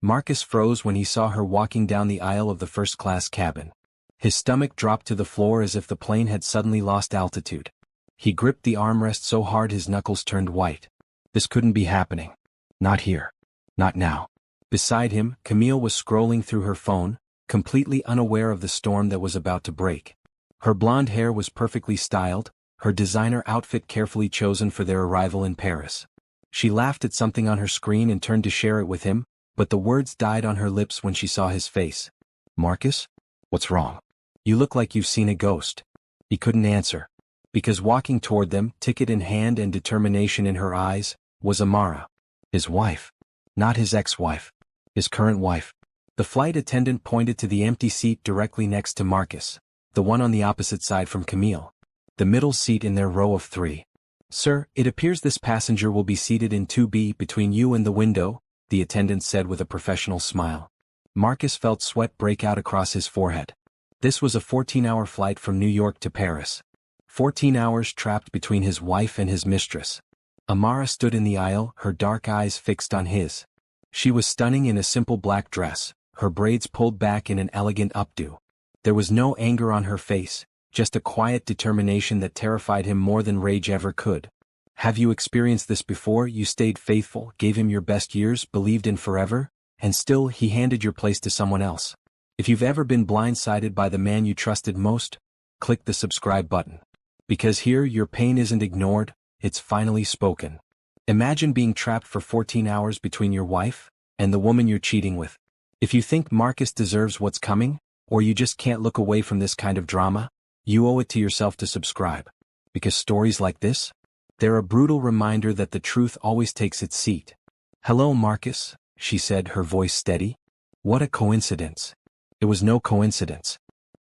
Marcus froze when he saw her walking down the aisle of the first-class cabin. His stomach dropped to the floor as if the plane had suddenly lost altitude. He gripped the armrest so hard his knuckles turned white. This couldn't be happening. Not here. Not now. Beside him, Camille was scrolling through her phone, completely unaware of the storm that was about to break. Her blonde hair was perfectly styled, her designer outfit carefully chosen for their arrival in Paris. She laughed at something on her screen and turned to share it with him, but the words died on her lips when she saw his face. "Marcus? What's wrong? You look like you've seen a ghost." He couldn't answer. Because walking toward them, ticket in hand and determination in her eyes, was Amara. His wife. Not his ex-wife. His current wife. The flight attendant pointed to the empty seat directly next to Marcus, the one on the opposite side from Camille. The middle seat in their row of 3. "Sir, it appears this passenger will be seated in 2B between you and the window," the attendant said with a professional smile. Marcus felt sweat break out across his forehead. This was a 14-hour flight from New York to Paris. 14 hours trapped between his wife and his mistress. Amara stood in the aisle, her dark eyes fixed on his. She was stunning in a simple black dress, her braids pulled back in an elegant updo. There was no anger on her face, just a quiet determination that terrified him more than rage ever could. "Have you experienced this before? You stayed faithful, gave him your best years, believed in forever, and still he handed your place to someone else. If you've ever been blindsided by the man you trusted most, click the subscribe button. Because here your pain isn't ignored, it's finally spoken. Imagine being trapped for 14 hours between your wife and the woman you're cheating with. If you think Marcus deserves what's coming, or you just can't look away from this kind of drama, you owe it to yourself to subscribe. Because stories like this, they're a brutal reminder that the truth always takes its seat. "Hello, Marcus," she said, her voice steady. What a coincidence. It was no coincidence.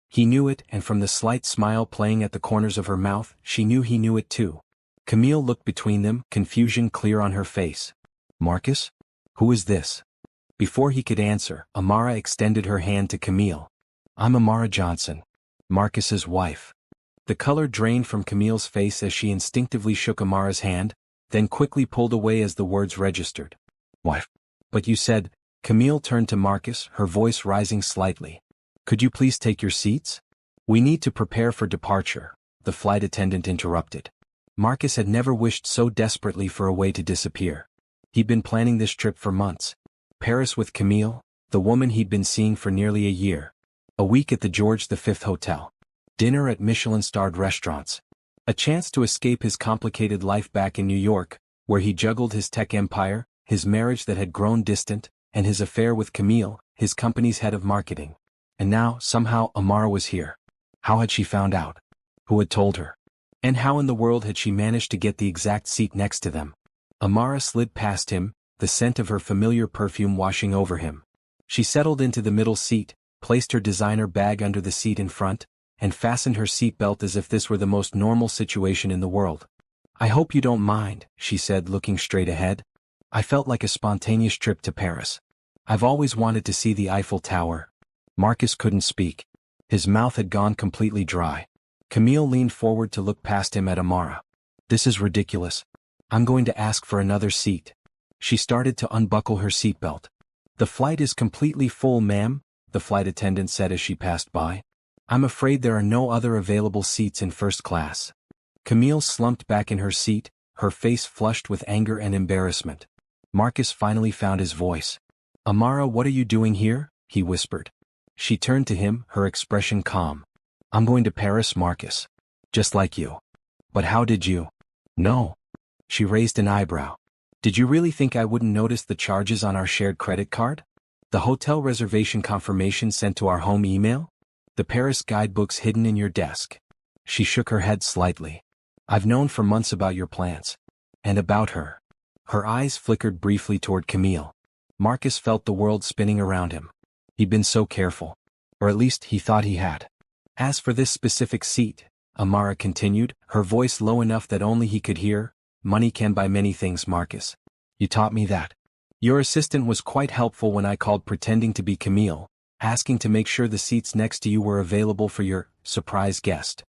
He knew it, and from the slight smile playing at the corners of her mouth, she knew he knew it too. Camille looked between them, confusion clear on her face. "Marcus? Who is this?" Before he could answer, Amara extended her hand to Camille. "I'm Amara Johnson, Marcus's wife." The color drained from Camille's face as she instinctively shook Amara's hand, then quickly pulled away as the words registered. "Wife? But you said—" Camille turned to Marcus, her voice rising slightly. "Could you please take your seats? We need to prepare for departure," the flight attendant interrupted. Marcus had never wished so desperately for a way to disappear. He'd been planning this trip for months. Paris with Camille, the woman he'd been seeing for nearly a year. A week at the George V Hotel. Dinner at Michelin-starred restaurants. A chance to escape his complicated life back in New York, where he juggled his tech empire, his marriage that had grown distant, and his affair with Camille, his company's head of marketing. And now, somehow, Amara was here. How had she found out? Who had told her? And how in the world had she managed to get the exact seat next to them? Amara slid past him, the scent of her familiar perfume washing over him. She settled into the middle seat, placed her designer bag under the seat in front, and fastened her seatbelt as if this were the most normal situation in the world. "I hope you don't mind," she said, looking straight ahead. "I felt like a spontaneous trip to Paris. I've always wanted to see the Eiffel Tower." Marcus couldn't speak. His mouth had gone completely dry. Camille leaned forward to look past him at Amara. "This is ridiculous. I'm going to ask for another seat." She started to unbuckle her seatbelt. "The flight is completely full, ma'am," the flight attendant said as she passed by. "I'm afraid there are no other available seats in first class." Camille slumped back in her seat, her face flushed with anger and embarrassment. Marcus finally found his voice. "Amara, what are you doing here?" he whispered. She turned to him, her expression calm. "I'm going to Paris, Marcus. Just like you." "But how did you?" "No." She raised an eyebrow. "Did you really think I wouldn't notice the charges on our shared credit card? The hotel reservation confirmation sent to our home email? The Paris guidebooks hidden in your desk?" She shook her head slightly. "I've known for months about your plans. And about her." Her eyes flickered briefly toward Camille. Marcus felt the world spinning around him. He'd been so careful. Or at least he thought he had. "As for this specific seat," Amara continued, her voice low enough that only he could hear, "money can buy many things, Marcus. You taught me that. Your assistant was quite helpful when I called pretending to be Camille, asking to make sure the seats next to you were available for your surprise guest."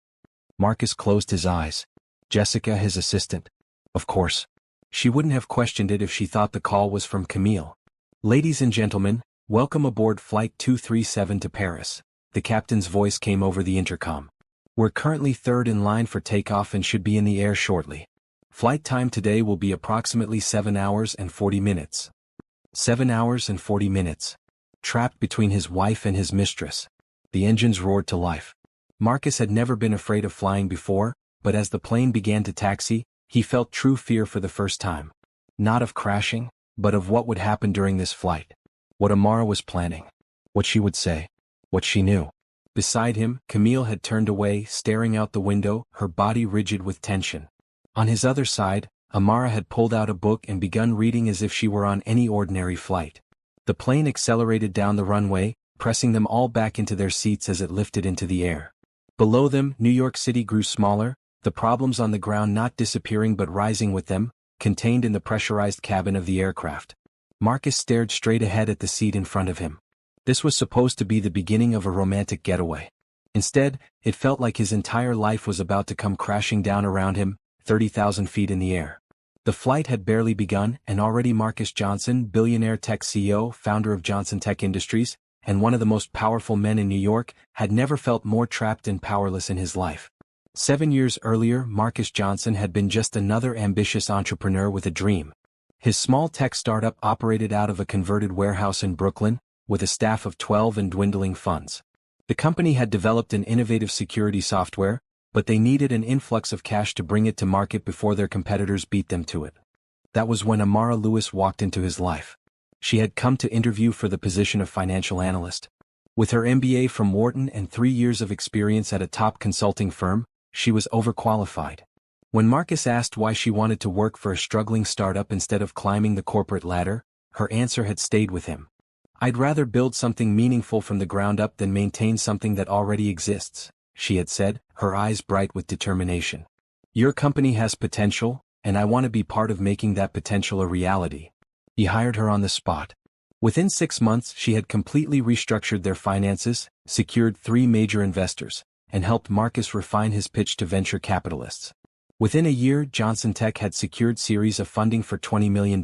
Marcus closed his eyes. Jessica, his assistant. Of course. She wouldn't have questioned it if she thought the call was from Camille. Ladies and gentlemen, welcome aboard Flight 237 to Paris. The captain's voice came over the intercom. We're currently third in line for takeoff and should be in the air shortly. Flight time today will be approximately 7 hours and 40 minutes. 7 hours and 40 minutes. Trapped between his wife and his mistress. The engines roared to life. Marcus had never been afraid of flying before, but as the plane began to taxi, he felt true fear for the first time. Not of crashing, but of what would happen during this flight. What Amara was planning. What she would say. What she knew. Beside him, Camille had turned away, staring out the window, her body rigid with tension. On his other side, Amara had pulled out a book and begun reading as if she were on any ordinary flight. The plane accelerated down the runway, pressing them all back into their seats as it lifted into the air. Below them, New York City grew smaller, the problems on the ground not disappearing but rising with them, contained in the pressurized cabin of the aircraft. Marcus stared straight ahead at the seat in front of him. This was supposed to be the beginning of a romantic getaway. Instead, it felt like his entire life was about to come crashing down around him, 30,000 feet in the air. The flight had barely begun, and already Marcus Johnson, billionaire tech CEO, founder of Johnson Tech Industries, and one of the most powerful men in New York, had never felt more trapped and powerless in his life. 7 years earlier, Marcus Johnson had been just another ambitious entrepreneur with a dream. His small tech startup operated out of a converted warehouse in Brooklyn, with a staff of 12 and dwindling funds. The company had developed an innovative security software, but they needed an influx of cash to bring it to market before their competitors beat them to it. That was when Amara Lewis walked into his life. She had come to interview for the position of financial analyst. With her MBA from Wharton and 3 years of experience at a top consulting firm, she was overqualified. When Marcus asked why she wanted to work for a struggling startup instead of climbing the corporate ladder, her answer had stayed with him. "I'd rather build something meaningful from the ground up than maintain something that already exists," she had said, her eyes bright with determination. "Your company has potential, and I want to be part of making that potential a reality." He hired her on the spot. Within 6 months she had completely restructured their finances, secured 3 major investors, and helped Marcus refine his pitch to venture capitalists. Within a year, Johnson Tech had secured series of funding for $20 million.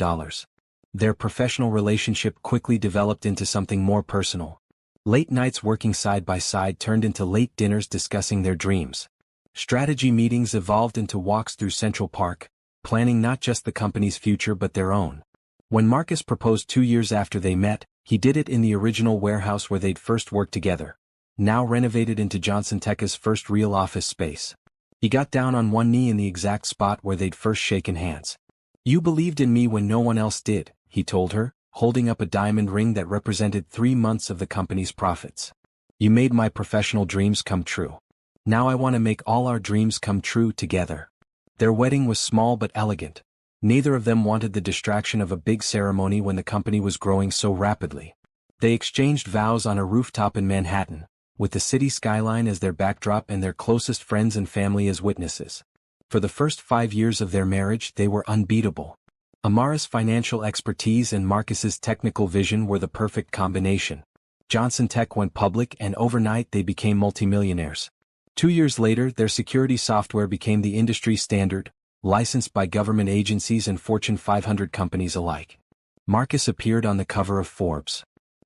Their professional relationship quickly developed into something more personal. Late nights working side by side turned into late dinners discussing their dreams. Strategy meetings evolved into walks through Central Park, planning not just the company's future but their own. When Marcus proposed 2 years after they met, he did it in the original warehouse where they'd first worked together, now renovated into Johnson Tech's first real office space. He got down on one knee in the exact spot where they'd first shaken hands. "You believed in me when no one else did," he told her, holding up a diamond ring that represented 3 months of the company's profits. "You made my professional dreams come true. Now I want to make all our dreams come true together." Their wedding was small but elegant. Neither of them wanted the distraction of a big ceremony when the company was growing so rapidly. They exchanged vows on a rooftop in Manhattan, with the city skyline as their backdrop and their closest friends and family as witnesses. For the first 5 years of their marriage they were unbeatable. Amara's financial expertise and Marcus's technical vision were the perfect combination. Johnson Tech went public and overnight they became multimillionaires. 2 years later their security software became the industry standard, licensed by government agencies and Fortune 500 companies alike. Marcus appeared on the cover of Forbes.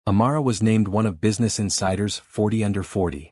Amara was named one of Business Insider's 40 Under 40.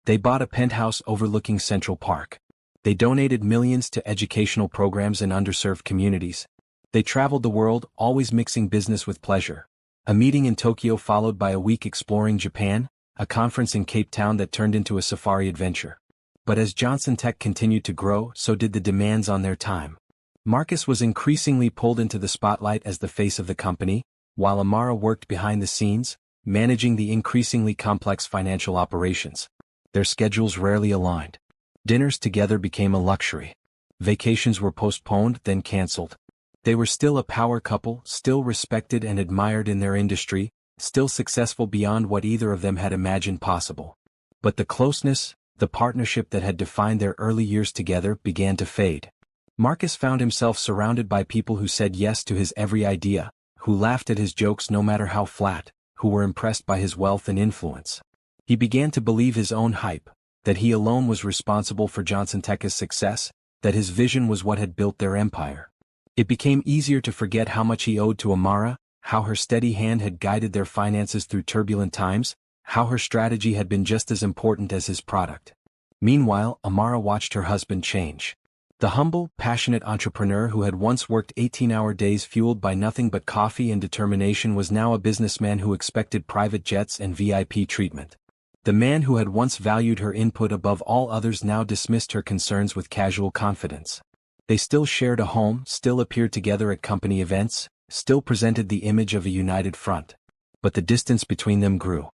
They bought a penthouse overlooking Central Park. They donated millions to educational programs in underserved communities. They traveled the world, always mixing business with pleasure. A meeting in Tokyo followed by a week exploring Japan, a conference in Cape Town that turned into a safari adventure. But as Johnson Tech continued to grow, so did the demands on their time. Marcus was increasingly pulled into the spotlight as the face of the company, while Amara worked behind the scenes, managing the increasingly complex financial operations. Their schedules rarely aligned. Dinners together became a luxury. Vacations were postponed, then canceled. They were still a power couple, still respected and admired in their industry, still successful beyond what either of them had imagined possible. But the closeness, the partnership that had defined their early years together began to fade. Marcus found himself surrounded by people who said yes to his every idea, who laughed at his jokes no matter how flat, who were impressed by his wealth and influence. He began to believe his own hype, that he alone was responsible for Johnson Tech's success, that his vision was what had built their empire. It became easier to forget how much he owed to Amara, how her steady hand had guided their finances through turbulent times, how her strategy had been just as important as his product. Meanwhile, Amara watched her husband change. The humble, passionate entrepreneur who had once worked 18-hour days fueled by nothing but coffee and determination was now a businessman who expected private jets and VIP treatment. The man who had once valued her input above all others now dismissed her concerns with casual confidence. They still shared a home, still appeared together at company events, still presented the image of a united front. But the distance between them grew.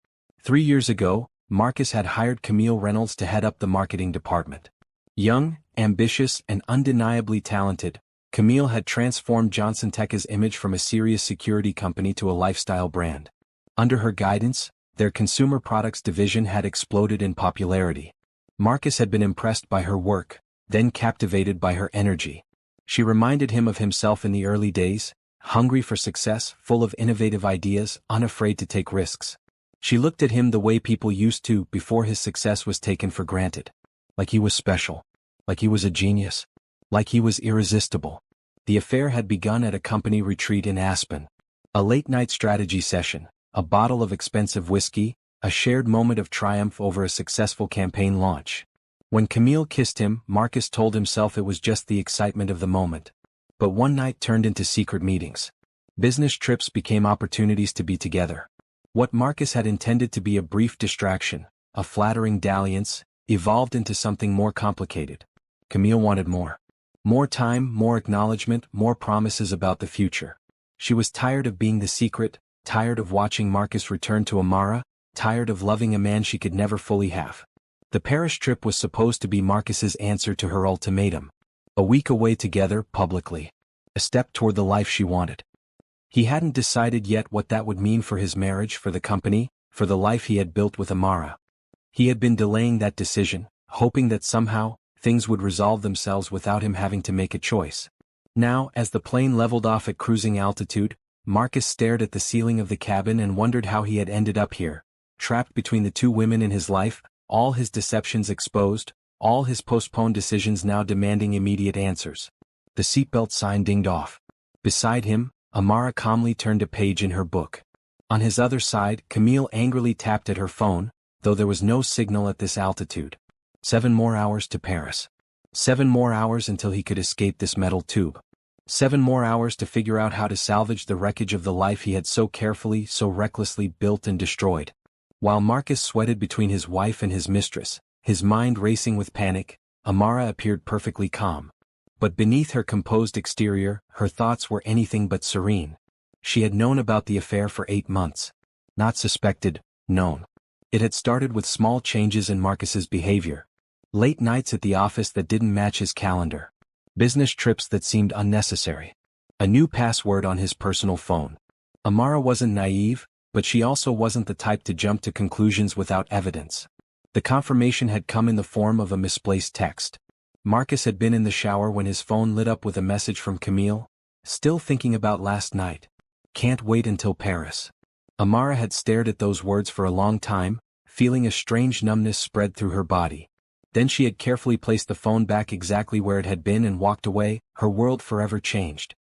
3 years ago, Marcus had hired Camille Reynolds to head up the marketing department. Young, ambitious, and undeniably talented, Camille had transformed Johnson Tech's image from a serious security company to a lifestyle brand. Under her guidance, their consumer products division had exploded in popularity. Marcus had been impressed by her work, then captivated by her energy. She reminded him of himself in the early days, hungry for success, full of innovative ideas, unafraid to take risks. She looked at him the way people used to before his success was taken for granted. Like he was special. Like he was a genius. Like he was irresistible. The affair had begun at a company retreat in Aspen. A late-night strategy session, a bottle of expensive whiskey, a shared moment of triumph over a successful campaign launch. When Camille kissed him, Marcus told himself it was just the excitement of the moment. But one night turned into secret meetings. Business trips became opportunities to be together. What Marcus had intended to be a brief distraction, a flattering dalliance, evolved into something more complicated. Camille wanted more. More time, more acknowledgement, more promises about the future. She was tired of being the secret, tired of watching Marcus return to Amara, tired of loving a man she could never fully have. The Paris trip was supposed to be Marcus's answer to her ultimatum. A week away together, publicly. A step toward the life she wanted. He hadn't decided yet what that would mean for his marriage, for the company, for the life he had built with Amara. He had been delaying that decision, hoping that somehow, things would resolve themselves without him having to make a choice. Now, as the plane leveled off at cruising altitude, Marcus stared at the ceiling of the cabin and wondered how he had ended up here, trapped between the two women in his life, all his deceptions exposed, all his postponed decisions now demanding immediate answers. The seatbelt sign dinged off. Beside him, Amara calmly turned a page in her book. On his other side, Camille angrily tapped at her phone, though there was no signal at this altitude. 7 more hours to Paris. 7 more hours until he could escape this metal tube. 7 more hours to figure out how to salvage the wreckage of the life he had so carefully, so recklessly built and destroyed. While Marcus sweated between his wife and his mistress, his mind racing with panic, Amara appeared perfectly calm. But beneath her composed exterior, her thoughts were anything but serene. She had known about the affair for 8 months. Not suspected, known. It had started with small changes in Marcus's behavior. Late nights at the office that didn't match his calendar. Business trips that seemed unnecessary. A new password on his personal phone. Amara wasn't naive, but she also wasn't the type to jump to conclusions without evidence. The confirmation had come in the form of a misplaced text. Marcus had been in the shower when his phone lit up with a message from Camille. Still thinking about last night. Can't wait until Paris. Amara had stared at those words for a long time, feeling a strange numbness spread through her body. Then she had carefully placed the phone back exactly where it had been and walked away, her world forever changed.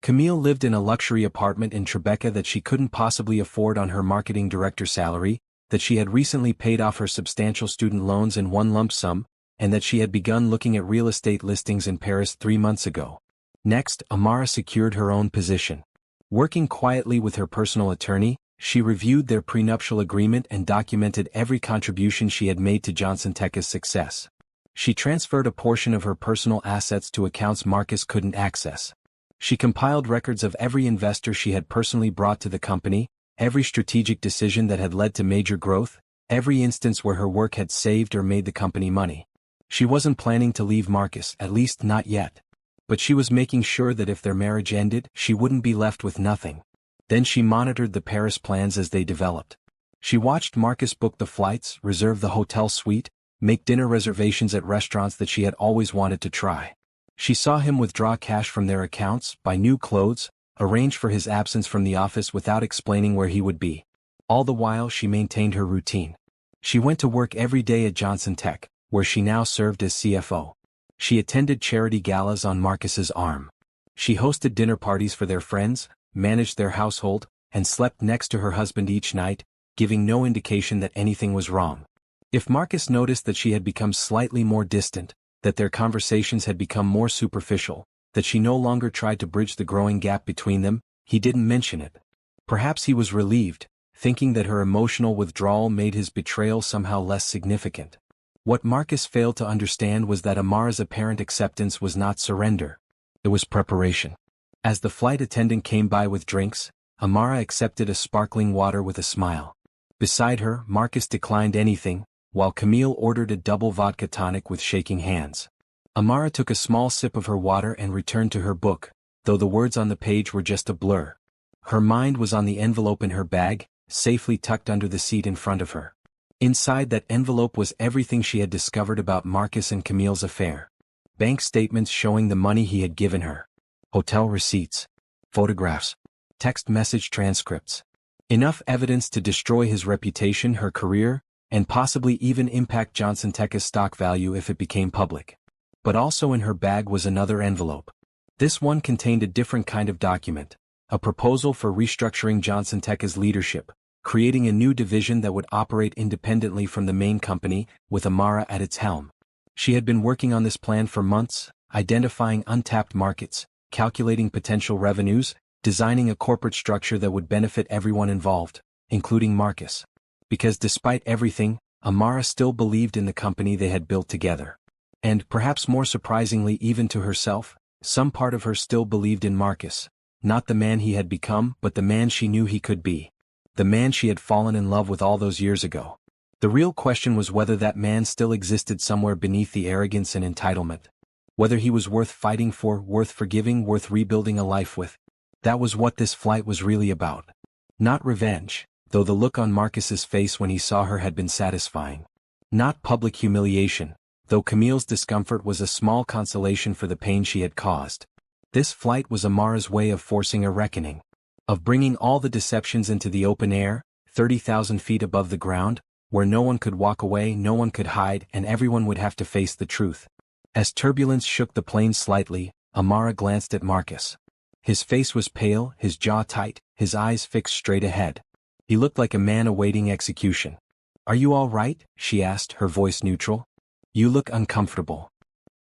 Camille lived in a luxury apartment in Tribeca that she couldn't possibly afford on her marketing director salary, that she had recently paid off her substantial student loans in one lump sum, and that she had begun looking at real estate listings in Paris 3 months ago. Next, Amara secured her own position. Working quietly with her personal attorney, she reviewed their prenuptial agreement and documented every contribution she had made to Johnson Tech's success. She transferred a portion of her personal assets to accounts Marcus couldn't access. She compiled records of every investor she had personally brought to the company, every strategic decision that had led to major growth, every instance where her work had saved or made the company money. She wasn't planning to leave Marcus, at least not yet. But she was making sure that if their marriage ended, she wouldn't be left with nothing. Then she monitored the Paris plans as they developed. She watched Marcus book the flights, reserve the hotel suite, make dinner reservations at restaurants that she had always wanted to try. She saw him withdraw cash from their accounts, buy new clothes, arrange for his absence from the office without explaining where he would be. All the while she maintained her routine. She went to work every day at Johnson Tech, where she now served as CFO. She attended charity galas on Marcus's arm. She hosted dinner parties for their friends, managed their household, and slept next to her husband each night, giving no indication that anything was wrong. If Marcus noticed that she had become slightly more distant, that their conversations had become more superficial, that she no longer tried to bridge the growing gap between them, he didn't mention it. Perhaps he was relieved, thinking that her emotional withdrawal made his betrayal somehow less significant. What Marcus failed to understand was that Amara's apparent acceptance was not surrender. It was preparation. As the flight attendant came by with drinks, Amara accepted a sparkling water with a smile. Beside her, Marcus declined anything, while Camille ordered a double vodka tonic with shaking hands. Amara took a small sip of her water and returned to her book, though the words on the page were just a blur. Her mind was on the envelope in her bag, safely tucked under the seat in front of her. Inside that envelope was everything she had discovered about Marcus and Camille's affair. Bank statements showing the money he had given her. Hotel receipts. Photographs. Text message transcripts. Enough evidence to destroy his reputation, her career, and possibly even impact Johnson Tech's stock value if it became public. But also in her bag was another envelope. This one contained a different kind of document, a proposal for restructuring Johnson Tech's leadership, creating a new division that would operate independently from the main company, with Amara at its helm. She had been working on this plan for months, identifying untapped markets, calculating potential revenues, designing a corporate structure that would benefit everyone involved, including Marcus. Because despite everything, Amara still believed in the company they had built together. And, perhaps more surprisingly even to herself, some part of her still believed in Marcus, not the man he had become but the man she knew he could be. The man she had fallen in love with all those years ago. The real question was whether that man still existed somewhere beneath the arrogance and entitlement. Whether he was worth fighting for, worth forgiving, worth rebuilding a life with. That was what this flight was really about. Not revenge, though the look on Marcus's face when he saw her had been satisfying. Not public humiliation, though Camille's discomfort was a small consolation for the pain she had caused. This flight was Amara's way of forcing a reckoning. Of bringing all the deceptions into the open air, 30,000 feet above the ground, where no one could walk away, no one could hide, and everyone would have to face the truth. As turbulence shook the plane slightly, Amara glanced at Marcus. His face was pale, his jaw tight, his eyes fixed straight ahead. He looked like a man awaiting execution. "Are you all right?" she asked, her voice neutral. "You look uncomfortable."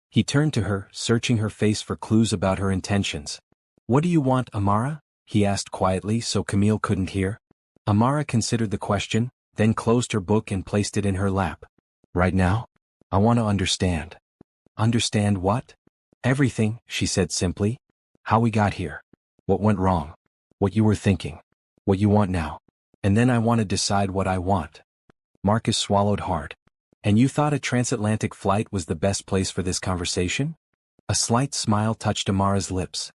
He turned to her, searching her face for clues about her intentions. "What do you want, Amara?" he asked quietly so Camille couldn't hear. Amara considered the question, then closed her book and placed it in her lap. "Right now? I want to understand." "Understand what?" "Everything," she said simply. "How we got here. What went wrong. What you were thinking. What you want now. And then I want to decide what I want." Marcus swallowed hard. "And you thought a transatlantic flight was the best place for this conversation?" A slight smile touched Amara's lips.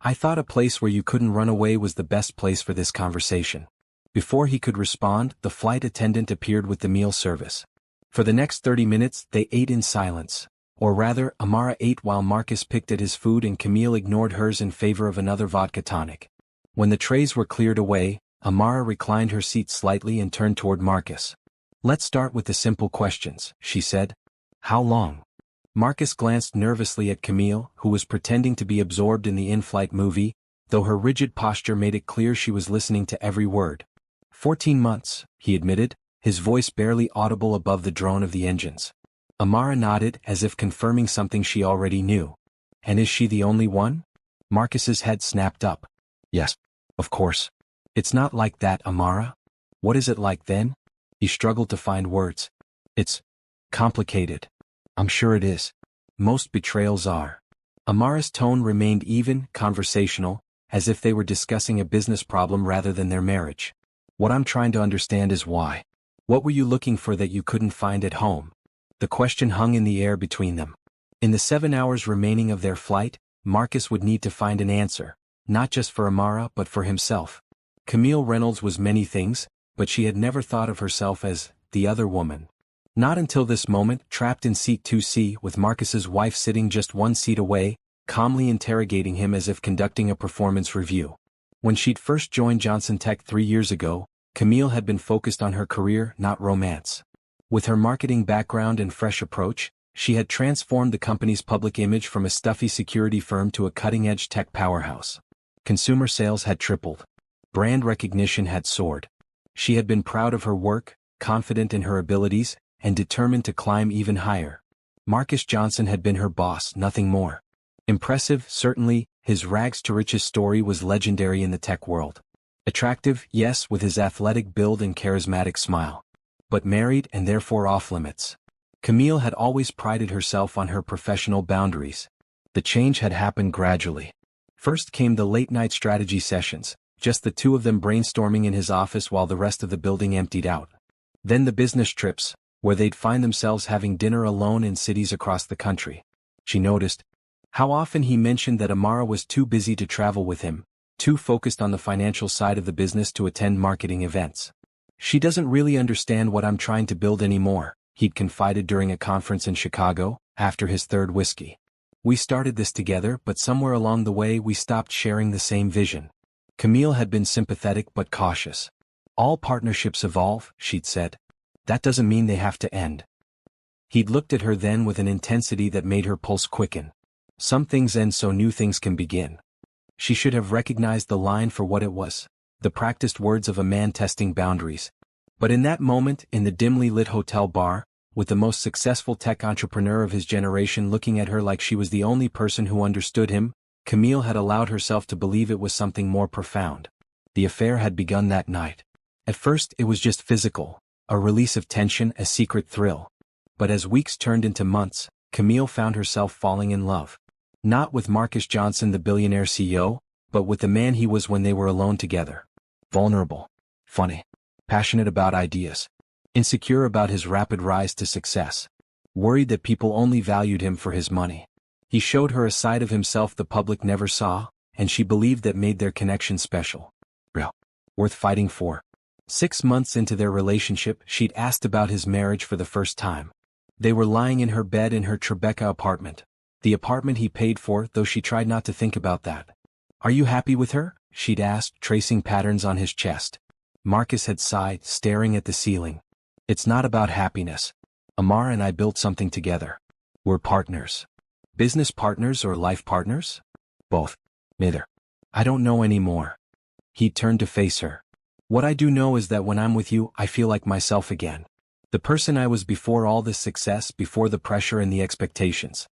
"I thought a place where you couldn't run away was the best place for this conversation." Before he could respond, the flight attendant appeared with the meal service. For the next 30 minutes, they ate in silence. Or rather, Amara ate while Marcus picked at his food and Camille ignored hers in favor of another vodka tonic. When the trays were cleared away, Amara reclined her seat slightly and turned toward Marcus. "Let's start with the simple questions," she said. "How long?" Marcus glanced nervously at Camille, who was pretending to be absorbed in the in-flight movie, though her rigid posture made it clear she was listening to every word. 14 months, he admitted, his voice barely audible above the drone of the engines. Amara nodded as if confirming something she already knew. "And is she the only one?" Marcus's head snapped up. "Yes, of course. It's not like that, Amara." "What is it like then?" He struggled to find words. "It's complicated." "I'm sure it is. Most betrayals are." Amara's tone remained even, conversational, as if they were discussing a business problem rather than their marriage. "What I'm trying to understand is why. What were you looking for that you couldn't find at home?" The question hung in the air between them. In the 7 hours remaining of their flight, Marcus would need to find an answer, not just for Amara but for himself. Camille Reynolds was many things, but she had never thought of herself as the other woman. Not until this moment, trapped in seat 2C with Marcus's wife sitting just one seat away, calmly interrogating him as if conducting a performance review. When she'd first joined Johnson Tech 3 years ago, Camille had been focused on her career, not romance. With her marketing background and fresh approach, she had transformed the company's public image from a stuffy security firm to a cutting-edge tech powerhouse. Consumer sales had tripled. Brand recognition had soared. She had been proud of her work, confident in her abilities, and determined to climb even higher. Marcus Johnson had been her boss, nothing more. Impressive, certainly, his rags to riches story was legendary in the tech world. Attractive, yes, with his athletic build and charismatic smile. But married and therefore off-limits. Camille had always prided herself on her professional boundaries. The change had happened gradually. First came the late-night strategy sessions, just the two of them brainstorming in his office while the rest of the building emptied out. Then the business trips, where they'd find themselves having dinner alone in cities across the country. She noticed how often he mentioned that Amara was too busy to travel with him, too focused on the financial side of the business to attend marketing events. She doesn't really understand what I'm trying to build anymore, he'd confided during a conference in Chicago, after his third whiskey. We started this together, but somewhere along the way we stopped sharing the same vision. Camille had been sympathetic but cautious. All partnerships evolve, she'd said. That doesn't mean they have to end. He'd looked at her then with an intensity that made her pulse quicken. Some things end so new things can begin. She should have recognized the line for what it was, the practiced words of a man testing boundaries. But in that moment, in the dimly lit hotel bar, with the most successful tech entrepreneur of his generation looking at her like she was the only person who understood him, Camille had allowed herself to believe it was something more profound. The affair had begun that night. At first it was just physical, a release of tension, a secret thrill. But as weeks turned into months, Camille found herself falling in love. Not with Marcus Johnson, the billionaire CEO, but with the man he was when they were alone together. Vulnerable, funny, passionate about ideas, insecure about his rapid rise to success, worried that people only valued him for his money. He showed her a side of himself the public never saw, and she believed that made their connection special. Real. Worth fighting for. 6 months into their relationship, she'd asked about his marriage for the first time. They were lying in her bed in her Tribeca apartment. The apartment he paid for, though she tried not to think about that. "Are you happy with her?" she'd asked, tracing patterns on his chest. Marcus had sighed, staring at the ceiling. "It's not about happiness. Amara and I built something together. We're partners." Business partners or life partners? Both. Neither. "I don't know anymore." He turned to face her. "What I do know is that when I'm with you, I feel like myself again. The person I was before all this success, before the pressure and the expectations."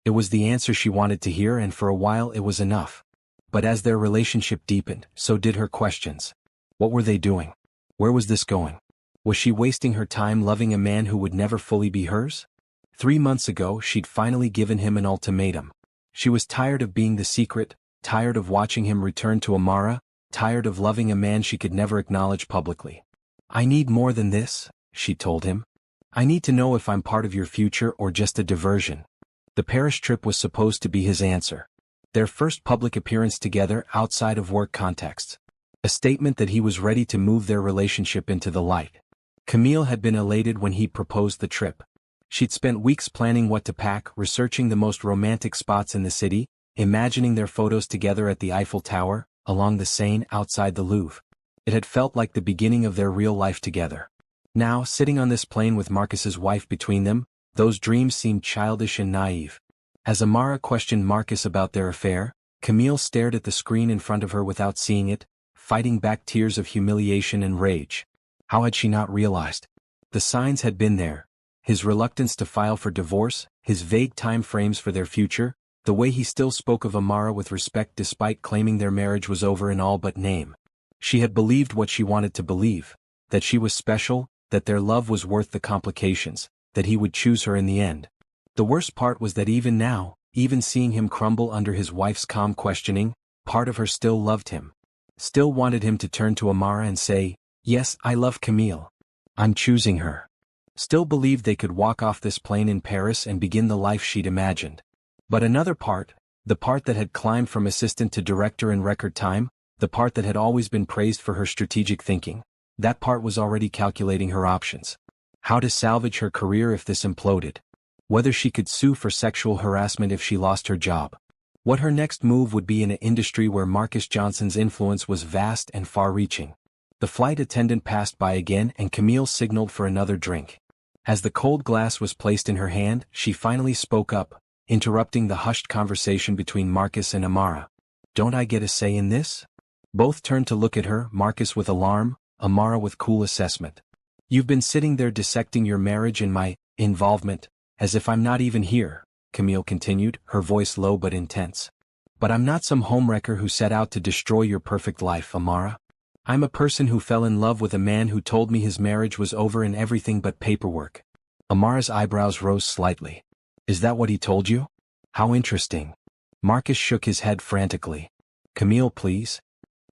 It was the answer she wanted to hear, and for a while it was enough. But as their relationship deepened, so did her questions. What were they doing? Where was this going? Was she wasting her time loving a man who would never fully be hers? 3 months ago, she'd finally given him an ultimatum. She was tired of being the secret, tired of watching him return to Amara, tired of loving a man she could never acknowledge publicly. "I need more than this," she told him. "I need to know if I'm part of your future or just a diversion." The Paris trip was supposed to be his answer. Their first public appearance together outside of work contexts. A statement that he was ready to move their relationship into the light. Camille had been elated when he proposed the trip. She'd spent weeks planning what to pack, researching the most romantic spots in the city, imagining their photos together at the Eiffel Tower, along the Seine, outside the Louvre. It had felt like the beginning of their real life together. Now, sitting on this plane with Marcus's wife between them, those dreams seemed childish and naive. As Amara questioned Marcus about their affair, Camille stared at the screen in front of her without seeing it, fighting back tears of humiliation and rage. How had she not realized? The signs had been there. His reluctance to file for divorce, his vague time frames for their future, the way he still spoke of Amara with respect despite claiming their marriage was over in all but name. She had believed what she wanted to believe, that she was special, that their love was worth the complications, that he would choose her in the end. The worst part was that even now, even seeing him crumble under his wife's calm questioning, part of her still loved him. Still wanted him to turn to Amara and say, "Yes, I love Camille. I'm choosing her." Still believed they could walk off this plane in Paris and begin the life she'd imagined. But another part, the part that had climbed from assistant to director in record time, the part that had always been praised for her strategic thinking, that part was already calculating her options. How to salvage her career if this imploded. Whether she could sue for sexual harassment if she lost her job. What her next move would be in an industry where Marcus Johnson's influence was vast and far-reaching. The flight attendant passed by again and Camille signaled for another drink. As the cold glass was placed in her hand, she finally spoke up, interrupting the hushed conversation between Marcus and Amara. Don't I get a say in this? Both turned to look at her, Marcus with alarm, Amara with cool assessment. You've been sitting there dissecting your marriage and my involvement, as if I'm not even here, Camille continued, her voice low but intense. But I'm not some homewrecker who set out to destroy your perfect life, Amara. I'm a person who fell in love with a man who told me his marriage was over in everything but paperwork. Amara's eyebrows rose slightly. Is that what he told you? How interesting. Marcus shook his head frantically. Camille, please.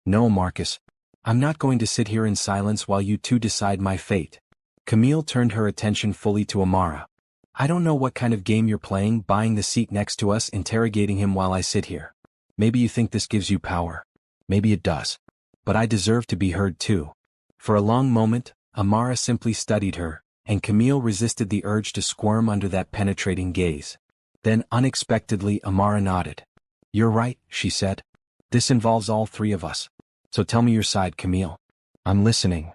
No, Marcus. I'm not going to sit here in silence while you two decide my fate. Camille turned her attention fully to Amara. I don't know what kind of game you're playing, buying the seat next to us, interrogating him while I sit here. Maybe you think this gives you power. Maybe it does. But I deserve to be heard too. For a long moment, Amara simply studied her, and Camille resisted the urge to squirm under that penetrating gaze. Then, unexpectedly, Amara nodded. You're right, she said. This involves all three of us. So tell me your side, Camille. I'm listening.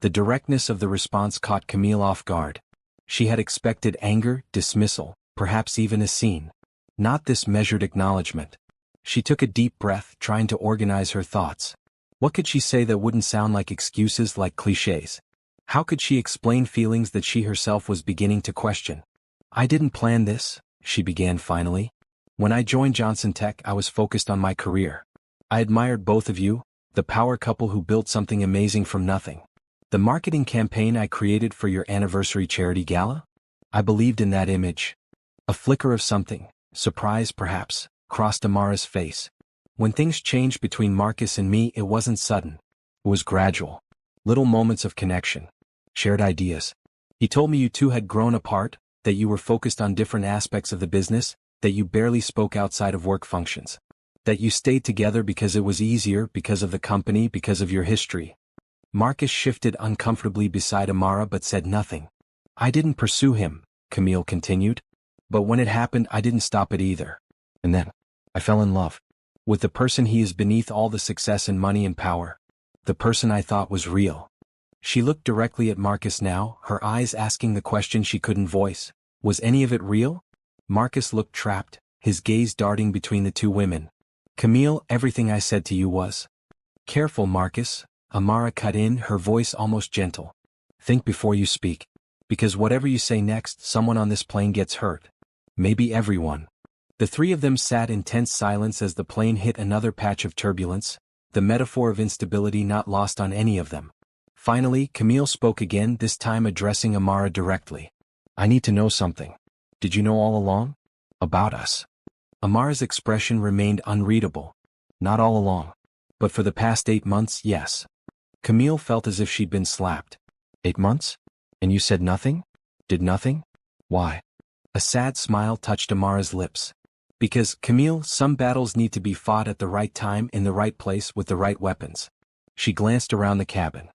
The directness of the response caught Camille off guard. She had expected anger, dismissal, perhaps even a scene. Not this measured acknowledgement. She took a deep breath, trying to organize her thoughts. What could she say that wouldn't sound like excuses, like clichés? How could she explain feelings that she herself was beginning to question? I didn't plan this, she began finally. When I joined Johnson Tech, I was focused on my career. I admired both of you, the power couple who built something amazing from nothing. The marketing campaign I created for your anniversary charity gala? I believed in that image. A flicker of something, surprise perhaps, crossed Amara's face. When things changed between Marcus and me, it wasn't sudden. It was gradual. Little moments of connection. Shared ideas. He told me you two had grown apart, that you were focused on different aspects of the business, that you barely spoke outside of work functions. That you stayed together because it was easier, because of the company, because of your history. Marcus shifted uncomfortably beside Amara but said nothing. I didn't pursue him, Camille continued. But when it happened, I didn't stop it either. And then, I fell in love. With the person he is beneath all the success and money and power. The person I thought was real. She looked directly at Marcus now, her eyes asking the question she couldn't voice. Was any of it real? Marcus looked trapped, his gaze darting between the two women. Camille, everything I said to you was. Careful, Marcus, Amara cut in, her voice almost gentle. Think before you speak. Because whatever you say next, someone on this plane gets hurt. Maybe everyone. The three of them sat in tense silence as the plane hit another patch of turbulence, the metaphor of instability not lost on any of them. Finally, Camille spoke again, this time addressing Amara directly. I need to know something. Did you know all along? About us. Amara's expression remained unreadable. Not all along. But for the past 8 months, yes. Camille felt as if she'd been slapped. 8 months? And you said nothing? Did nothing? Why? A sad smile touched Amara's lips. Because, Camille, some battles need to be fought at the right time, in the right place, with the right weapons. She glanced around the cabin.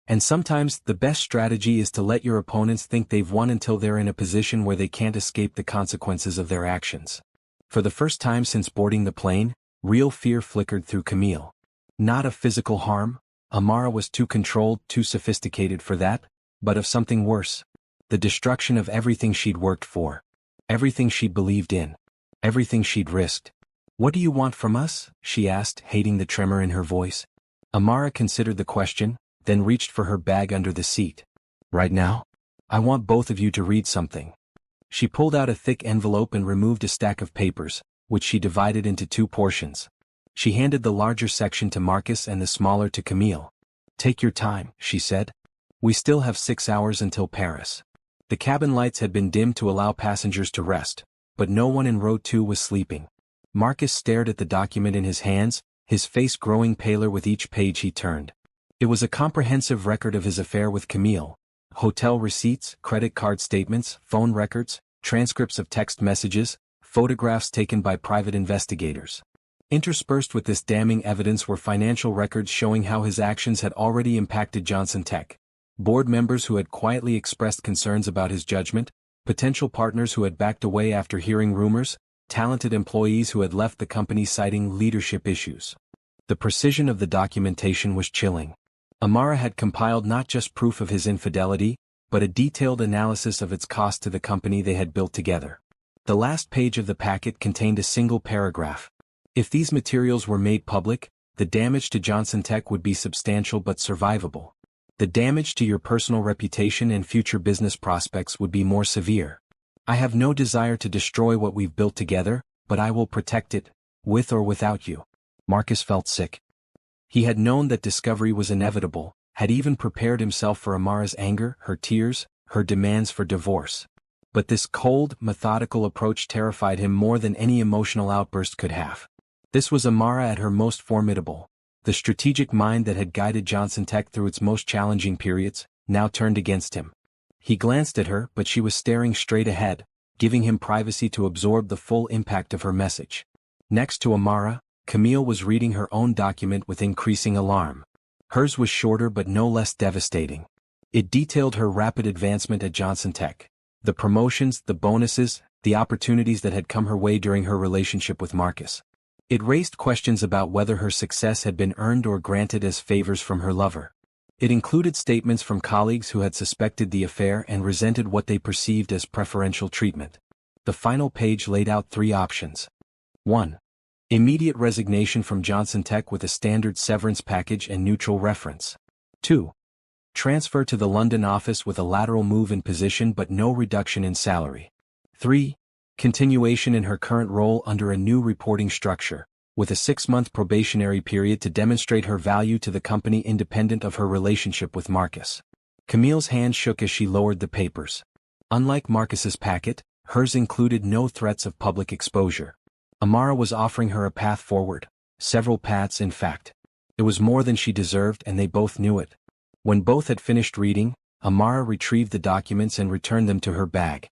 And sometimes, the best strategy is to let your opponents think they've won until they're in a position where they can't escape the consequences of their actions. For the first time since boarding the plane, real fear flickered through Camille. Not of physical harm, Amara was too controlled, too sophisticated for that, but of something worse. The destruction of everything she'd worked for. Everything she'd believed in. Everything she'd risked. What do you want from us? She asked, hating the tremor in her voice. Amara considered the question, then reached for her bag under the seat. Right now? I want both of you to read something. She pulled out a thick envelope and removed a stack of papers, which she divided into 2 portions. She handed the larger section to Marcus and the smaller to Camille. Take your time, she said. We still have 6 hours until Paris. The cabin lights had been dimmed to allow passengers to rest, but no one in row 2 was sleeping. Marcus stared at the document in his hands, his face growing paler with each page he turned. It was a comprehensive record of his affair with Camille. Hotel receipts, credit card statements, phone records, transcripts of text messages, photographs taken by private investigators. Interspersed with this damning evidence were financial records showing how his actions had already impacted Johnson Tech. Board members who had quietly expressed concerns about his judgment, potential partners who had backed away after hearing rumors, talented employees who had left the company citing leadership issues. The precision of the documentation was chilling. Amara had compiled not just proof of his infidelity, but a detailed analysis of its cost to the company they had built together. The last page of the packet contained a single paragraph. If these materials were made public, the damage to Johnson Tech would be substantial but survivable. The damage to your personal reputation and future business prospects would be more severe. I have no desire to destroy what we've built together, but I will protect it, with or without you. Marcus felt sick. He had known that discovery was inevitable, had even prepared himself for Amara's anger, her tears, her demands for divorce. But this cold, methodical approach terrified him more than any emotional outburst could have. This was Amara at her most formidable. The strategic mind that had guided Johnson Tech through its most challenging periods, now turned against him. He glanced at her, but she was staring straight ahead, giving him privacy to absorb the full impact of her message. Next to Amara, Camille was reading her own document with increasing alarm. Hers was shorter but no less devastating. It detailed her rapid advancement at Johnson Tech. The promotions, the bonuses, the opportunities that had come her way during her relationship with Marcus. It raised questions about whether her success had been earned or granted as favors from her lover. It included statements from colleagues who had suspected the affair and resented what they perceived as preferential treatment. The final page laid out 3 options. 1. Immediate resignation from Johnson Tech with a standard severance package and neutral reference. 2. Transfer to the London office with a lateral move in position but no reduction in salary. 3. Continuation in her current role under a new reporting structure, with a 6-month probationary period to demonstrate her value to the company independent of her relationship with Marcus. Camille's hand shook as she lowered the papers. Unlike Marcus's packet, hers included no threats of public exposure. Amara was offering her a path forward, several paths in fact. It was more than she deserved and they both knew it. When both had finished reading, Amara retrieved the documents and returned them to her bag.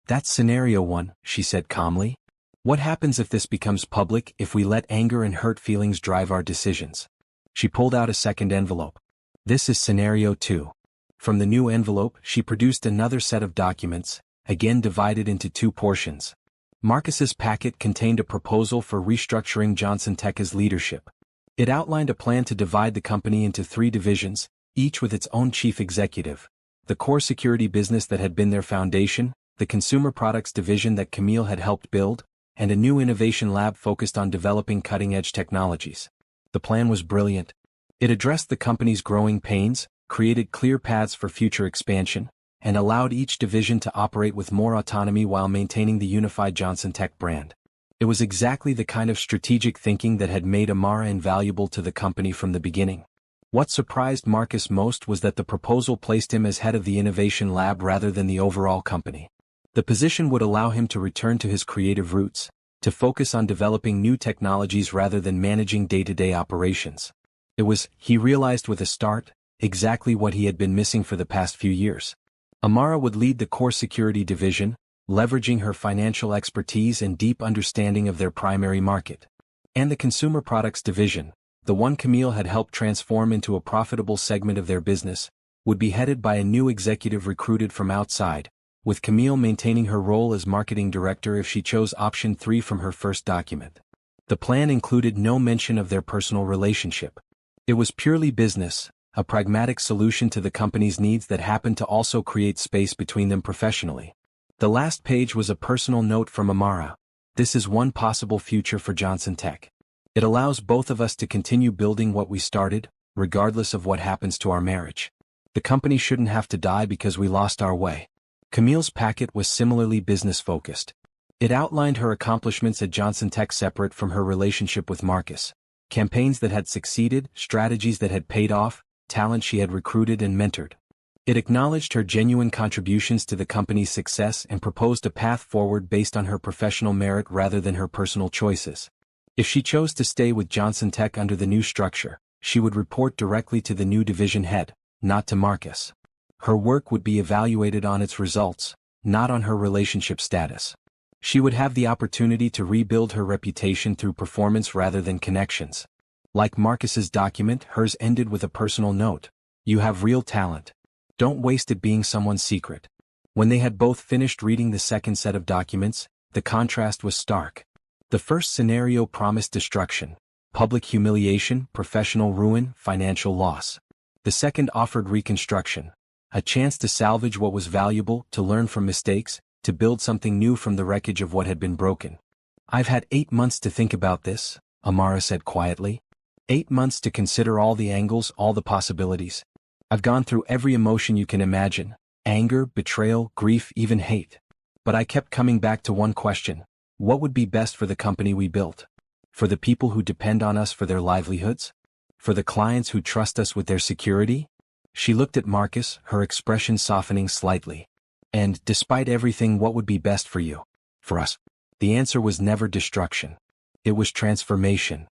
"That's scenario 1, she said calmly. "What happens if this becomes public, if we let anger and hurt feelings drive our decisions?" She pulled out a second envelope. "This is scenario 2. From the new envelope, she produced another set of documents, again divided into 2 portions. Marcus's packet contained a proposal for restructuring Johnson Tech's leadership. It outlined a plan to divide the company into 3 divisions, each with its own chief executive. The core security business that had been their foundation, the consumer products division that Camille had helped build, and a new innovation lab focused on developing cutting-edge technologies. The plan was brilliant. It addressed the company's growing pains, created clear paths for future expansion, and allowed each division to operate with more autonomy while maintaining the unified Johnson Tech brand. It was exactly the kind of strategic thinking that had made Amara invaluable to the company from the beginning. What surprised Marcus most was that the proposal placed him as head of the innovation lab rather than the overall company. The position would allow him to return to his creative roots, to focus on developing new technologies rather than managing day-to-day operations. It was, he realized with a start, exactly what he had been missing for the past few years. Amara would lead the core security division, leveraging her financial expertise and deep understanding of their primary market. And the consumer products division, the one Camille had helped transform into a profitable segment of their business, would be headed by a new executive recruited from outside, with Camille maintaining her role as marketing director if she chose option 3 from her first document. The plan included no mention of their personal relationship. It was purely business, a pragmatic solution to the company's needs that happened to also create space between them professionally. The last page was a personal note from Amara. "This is one possible future for Johnson Tech. It allows both of us to continue building what we started, regardless of what happens to our marriage. The company shouldn't have to die because we lost our way." Camille's packet was similarly business-focused. It outlined her accomplishments at Johnson Tech separate from her relationship with Marcus. Campaigns that had succeeded, strategies that had paid off, talent she had recruited and mentored. It acknowledged her genuine contributions to the company's success and proposed a path forward based on her professional merit rather than her personal choices. If she chose to stay with Johnson Tech under the new structure, she would report directly to the new division head, not to Marcus. Her work would be evaluated on its results, not on her relationship status. She would have the opportunity to rebuild her reputation through performance rather than connections. Like Marcus's document, hers ended with a personal note. "You have real talent. Don't waste it being someone's secret." When they had both finished reading the second set of documents, the contrast was stark. The first scenario promised destruction, public humiliation, professional ruin, financial loss. The second offered reconstruction, a chance to salvage what was valuable, to learn from mistakes, to build something new from the wreckage of what had been broken. "I've had 8 months to think about this," Amara said quietly. 8 months to consider all the angles, all the possibilities. I've gone through every emotion you can imagine. Anger, betrayal, grief, even hate. But I kept coming back to one question. What would be best for the company we built? For the people who depend on us for their livelihoods? For the clients who trust us with their security? She looked at Marcus, her expression softening slightly. And, despite everything, what would be best for you? For us? The answer was never destruction. It was transformation.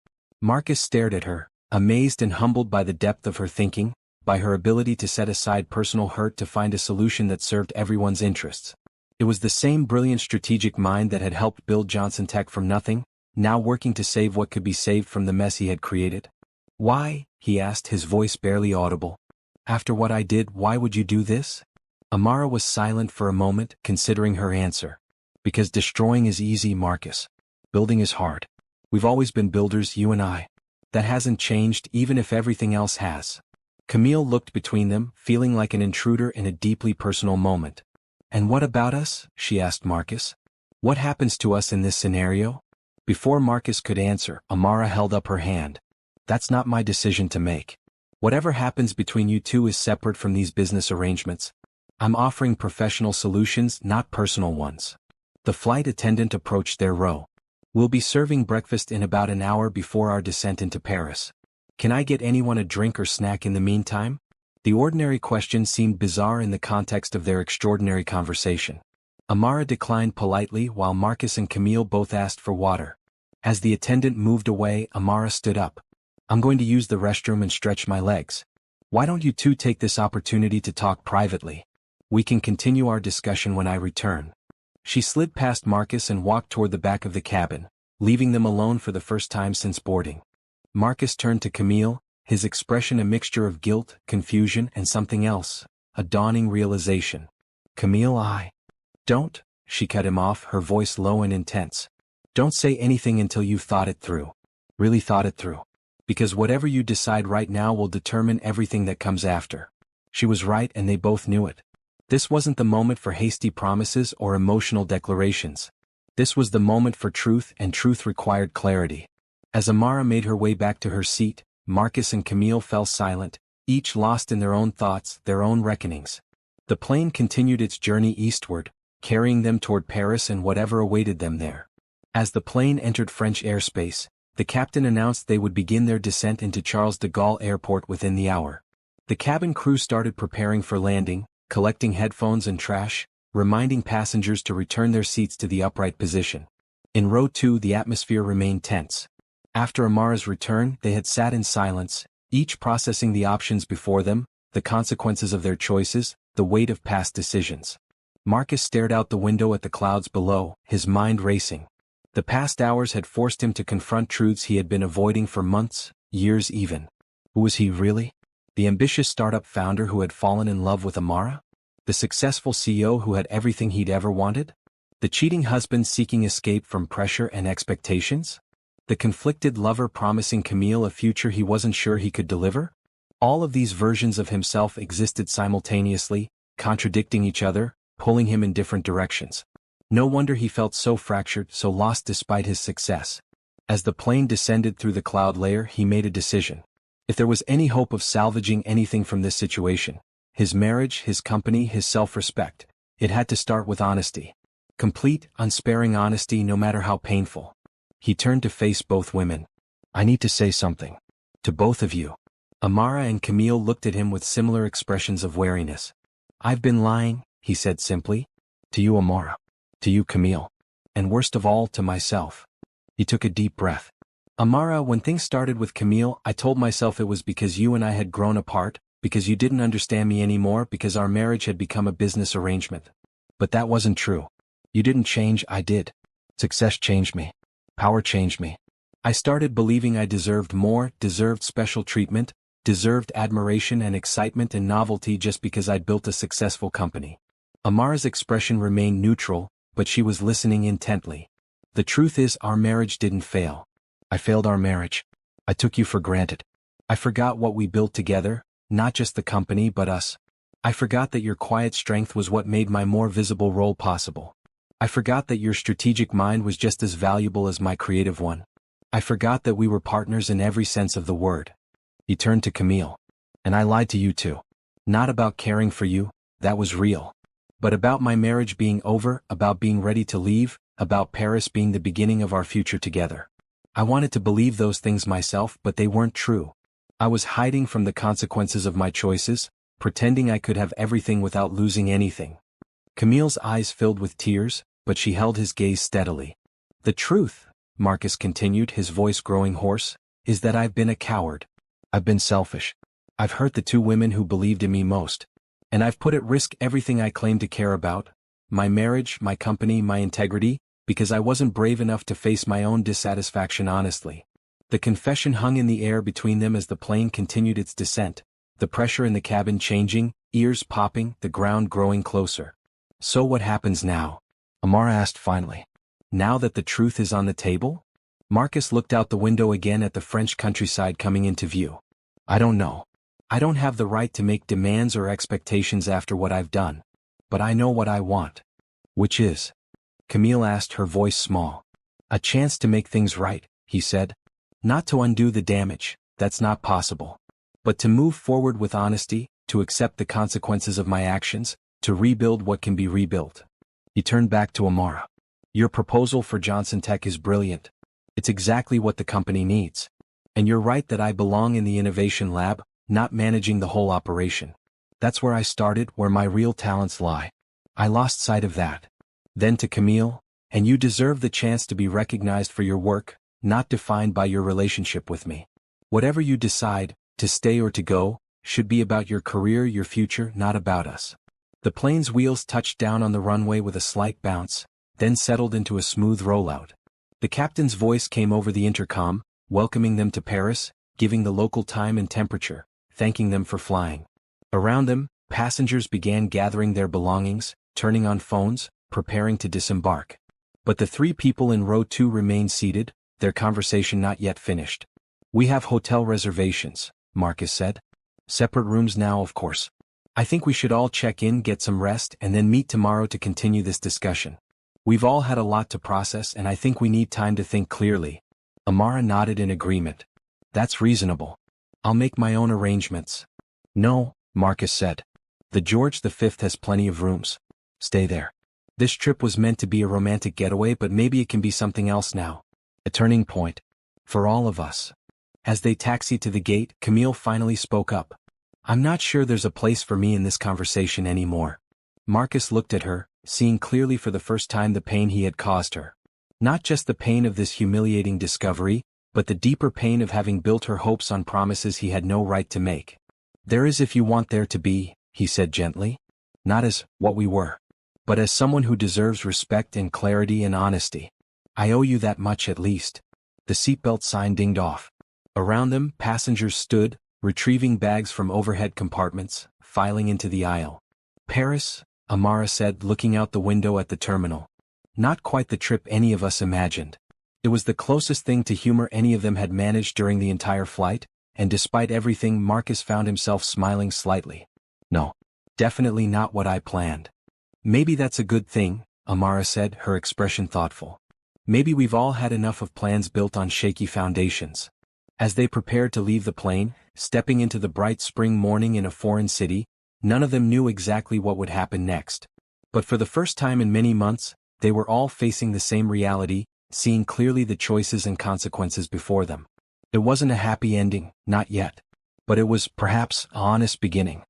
Marcus stared at her, amazed and humbled by the depth of her thinking, by her ability to set aside personal hurt to find a solution that served everyone's interests. It was the same brilliant strategic mind that had helped build Johnson Tech from nothing, now working to save what could be saved from the mess he had created. Why? He asked, his voice barely audible. After what I did, why would you do this? Amara was silent for a moment, considering her answer. Because destroying is easy, Marcus. Building is hard. We've always been builders, you and I. That hasn't changed, even if everything else has. Camille looked between them, feeling like an intruder in a deeply personal moment. And what about us? She asked Marcus. What happens to us in this scenario? Before Marcus could answer, Amara held up her hand. That's not my decision to make. Whatever happens between you two is separate from these business arrangements. I'm offering professional solutions, not personal ones. The flight attendant approached their row. We'll be serving breakfast in about an hour before our descent into Paris. Can I get anyone a drink or snack in the meantime? The ordinary question seemed bizarre in the context of their extraordinary conversation. Amara declined politely while Marcus and Camille both asked for water. As the attendant moved away, Amara stood up. I'm going to use the restroom and stretch my legs. Why don't you two take this opportunity to talk privately? We can continue our discussion when I return. She slid past Marcus and walked toward the back of the cabin, leaving them alone for the first time since boarding. Marcus turned to Camille, his expression a mixture of guilt, confusion, and something else, a dawning realization. Camille, Don't, she cut him off, her voice low and intense. Don't say anything until you've thought it through. Really thought it through. Because whatever you decide right now will determine everything that comes after. She was right and they both knew it. This wasn't the moment for hasty promises or emotional declarations. This was the moment for truth, and truth required clarity. As Amara made her way back to her seat, Marcus and Camille fell silent, each lost in their own thoughts, their own reckonings. The plane continued its journey eastward, carrying them toward Paris and whatever awaited them there. As the plane entered French airspace, the captain announced they would begin their descent into Charles de Gaulle Airport within the hour. The cabin crew started preparing for landing, collecting headphones and trash, reminding passengers to return their seats to the upright position. In row 2, the atmosphere remained tense. After Amara's return, they had sat in silence, each processing the options before them, the consequences of their choices, the weight of past decisions. Marcus stared out the window at the clouds below, his mind racing. The past hours had forced him to confront truths he had been avoiding for months, years even. Who was he really? The ambitious startup founder who had fallen in love with Amara? The successful CEO who had everything he'd ever wanted? The cheating husband seeking escape from pressure and expectations? The conflicted lover promising Camille a future he wasn't sure he could deliver? All of these versions of himself existed simultaneously, contradicting each other, pulling him in different directions. No wonder he felt so fractured, so lost despite his success. As the plane descended through the cloud layer, he made a decision. If there was any hope of salvaging anything from this situation, his marriage, his company, his self-respect, it had to start with honesty. Complete, unsparing honesty, no matter how painful. He turned to face both women. I need to say something. To both of you. Amara and Camille looked at him with similar expressions of wariness. I've been lying, he said simply. To you, Amara. To you, Camille. And worst of all, to myself. He took a deep breath. Amara, when things started with Camille, I told myself it was because you and I had grown apart, because you didn't understand me anymore, because our marriage had become a business arrangement. But that wasn't true. You didn't change, I did. Success changed me. Power changed me. I started believing I deserved more, deserved special treatment, deserved admiration and excitement and novelty just because I'd built a successful company. Amara's expression remained neutral, but she was listening intently. The truth is, our marriage didn't fail. I failed our marriage. I took you for granted. I forgot what we built together, not just the company but us. I forgot that your quiet strength was what made my more visible role possible. I forgot that your strategic mind was just as valuable as my creative one. I forgot that we were partners in every sense of the word. He turned to Camille. And I lied to you too. Not about caring for you, that was real. But about my marriage being over, about being ready to leave, about Paris being the beginning of our future together. I wanted to believe those things myself, but they weren't true. I was hiding from the consequences of my choices, pretending I could have everything without losing anything. Camille's eyes filled with tears, but she held his gaze steadily. The truth, Marcus continued, his voice growing hoarse, is that I've been a coward. I've been selfish. I've hurt the two women who believed in me most. And I've put at risk everything I claim to care about, my marriage, my company, my integrity, because I wasn't brave enough to face my own dissatisfaction honestly. The confession hung in the air between them as the plane continued its descent, the pressure in the cabin changing, ears popping, the ground growing closer. So what happens now? Amara asked finally. Now that the truth is on the table? Marcus looked out the window again at the French countryside coming into view. I don't know. I don't have the right to make demands or expectations after what I've done. But I know what I want. Which is? Camille asked, her voice small. A chance to make things right, he said. Not to undo the damage, that's not possible. But to move forward with honesty, to accept the consequences of my actions, to rebuild what can be rebuilt. He turned back to Amara. Your proposal for Johnson Tech is brilliant. It's exactly what the company needs. And you're right that I belong in the innovation lab, not managing the whole operation. That's where I started, where my real talents lie. I lost sight of that. Then to Camille, and you deserve the chance to be recognized for your work, not defined by your relationship with me. Whatever you decide, to stay or to go, should be about your career, your future, not about us. The plane's wheels touched down on the runway with a slight bounce, then settled into a smooth rollout. The captain's voice came over the intercom, welcoming them to Paris, giving the local time and temperature, thanking them for flying. Around them, passengers began gathering their belongings, turning on phones, preparing to disembark. But the three people in row 2 remained seated, their conversation not yet finished. We have hotel reservations, Marcus said. Separate rooms now, of course. I think we should all check in, get some rest, and then meet tomorrow to continue this discussion. We've all had a lot to process, and I think we need time to think clearly. Amara nodded in agreement. That's reasonable. I'll make my own arrangements. No, Marcus said. The George V has plenty of rooms. Stay there. This trip was meant to be a romantic getaway, but maybe it can be something else now. A turning point. For all of us. As they taxied to the gate, Camille finally spoke up. I'm not sure there's a place for me in this conversation anymore. Marcus looked at her, seeing clearly for the first time the pain he had caused her. Not just the pain of this humiliating discovery, but the deeper pain of having built her hopes on promises he had no right to make. There is if you want there to be, he said gently. Not as what we were. But as someone who deserves respect and clarity and honesty. I owe you that much at least. The seatbelt sign dinged off. Around them, passengers stood, retrieving bags from overhead compartments, filing into the aisle. Paris, Amara said, looking out the window at the terminal. Not quite the trip any of us imagined. It was the closest thing to humor any of them had managed during the entire flight, and despite everything, Marcus found himself smiling slightly. No. Definitely not what I planned. Maybe that's a good thing, Amara said, her expression thoughtful. Maybe we've all had enough of plans built on shaky foundations. As they prepared to leave the plane, stepping into the bright spring morning in a foreign city, none of them knew exactly what would happen next. But for the first time in many months, they were all facing the same reality, seeing clearly the choices and consequences before them. It wasn't a happy ending, not yet. But it was, perhaps, an honest beginning.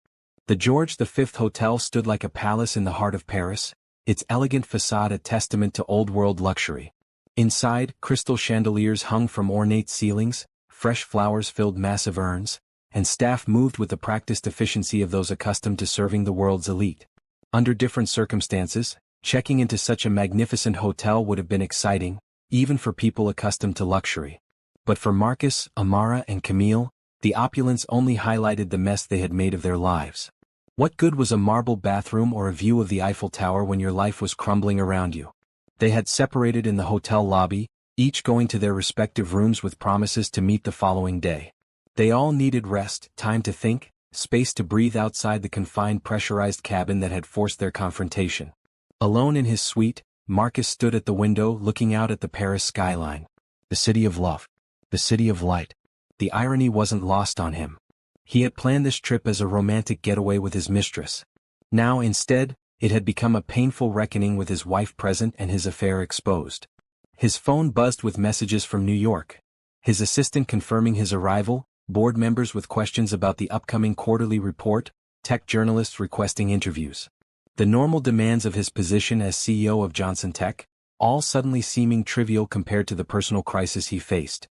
The George V Hotel stood like a palace in the heart of Paris, its elegant facade a testament to old-world luxury. Inside, crystal chandeliers hung from ornate ceilings, fresh flowers filled massive urns, and staff moved with the practiced efficiency of those accustomed to serving the world's elite. Under different circumstances, checking into such a magnificent hotel would have been exciting, even for people accustomed to luxury. But for Marcus, Amara, and Camille, the opulence only highlighted the mess they had made of their lives. What good was a marble bathroom or a view of the Eiffel Tower when your life was crumbling around you? They had separated in the hotel lobby, each going to their respective rooms with promises to meet the following day. They all needed rest, time to think, space to breathe outside the confined pressurized cabin that had forced their confrontation. Alone in his suite, Marcus stood at the window looking out at the Paris skyline. The city of love. the city of light. The irony wasn't lost on him. He had planned this trip as a romantic getaway with his mistress. Now, instead, it had become a painful reckoning with his wife present and his affair exposed. His phone buzzed with messages from New York. His assistant confirming his arrival, board members with questions about the upcoming quarterly report, tech journalists requesting interviews. The normal demands of his position as CEO of Johnson Tech, all suddenly seeming trivial compared to the personal crisis he faced.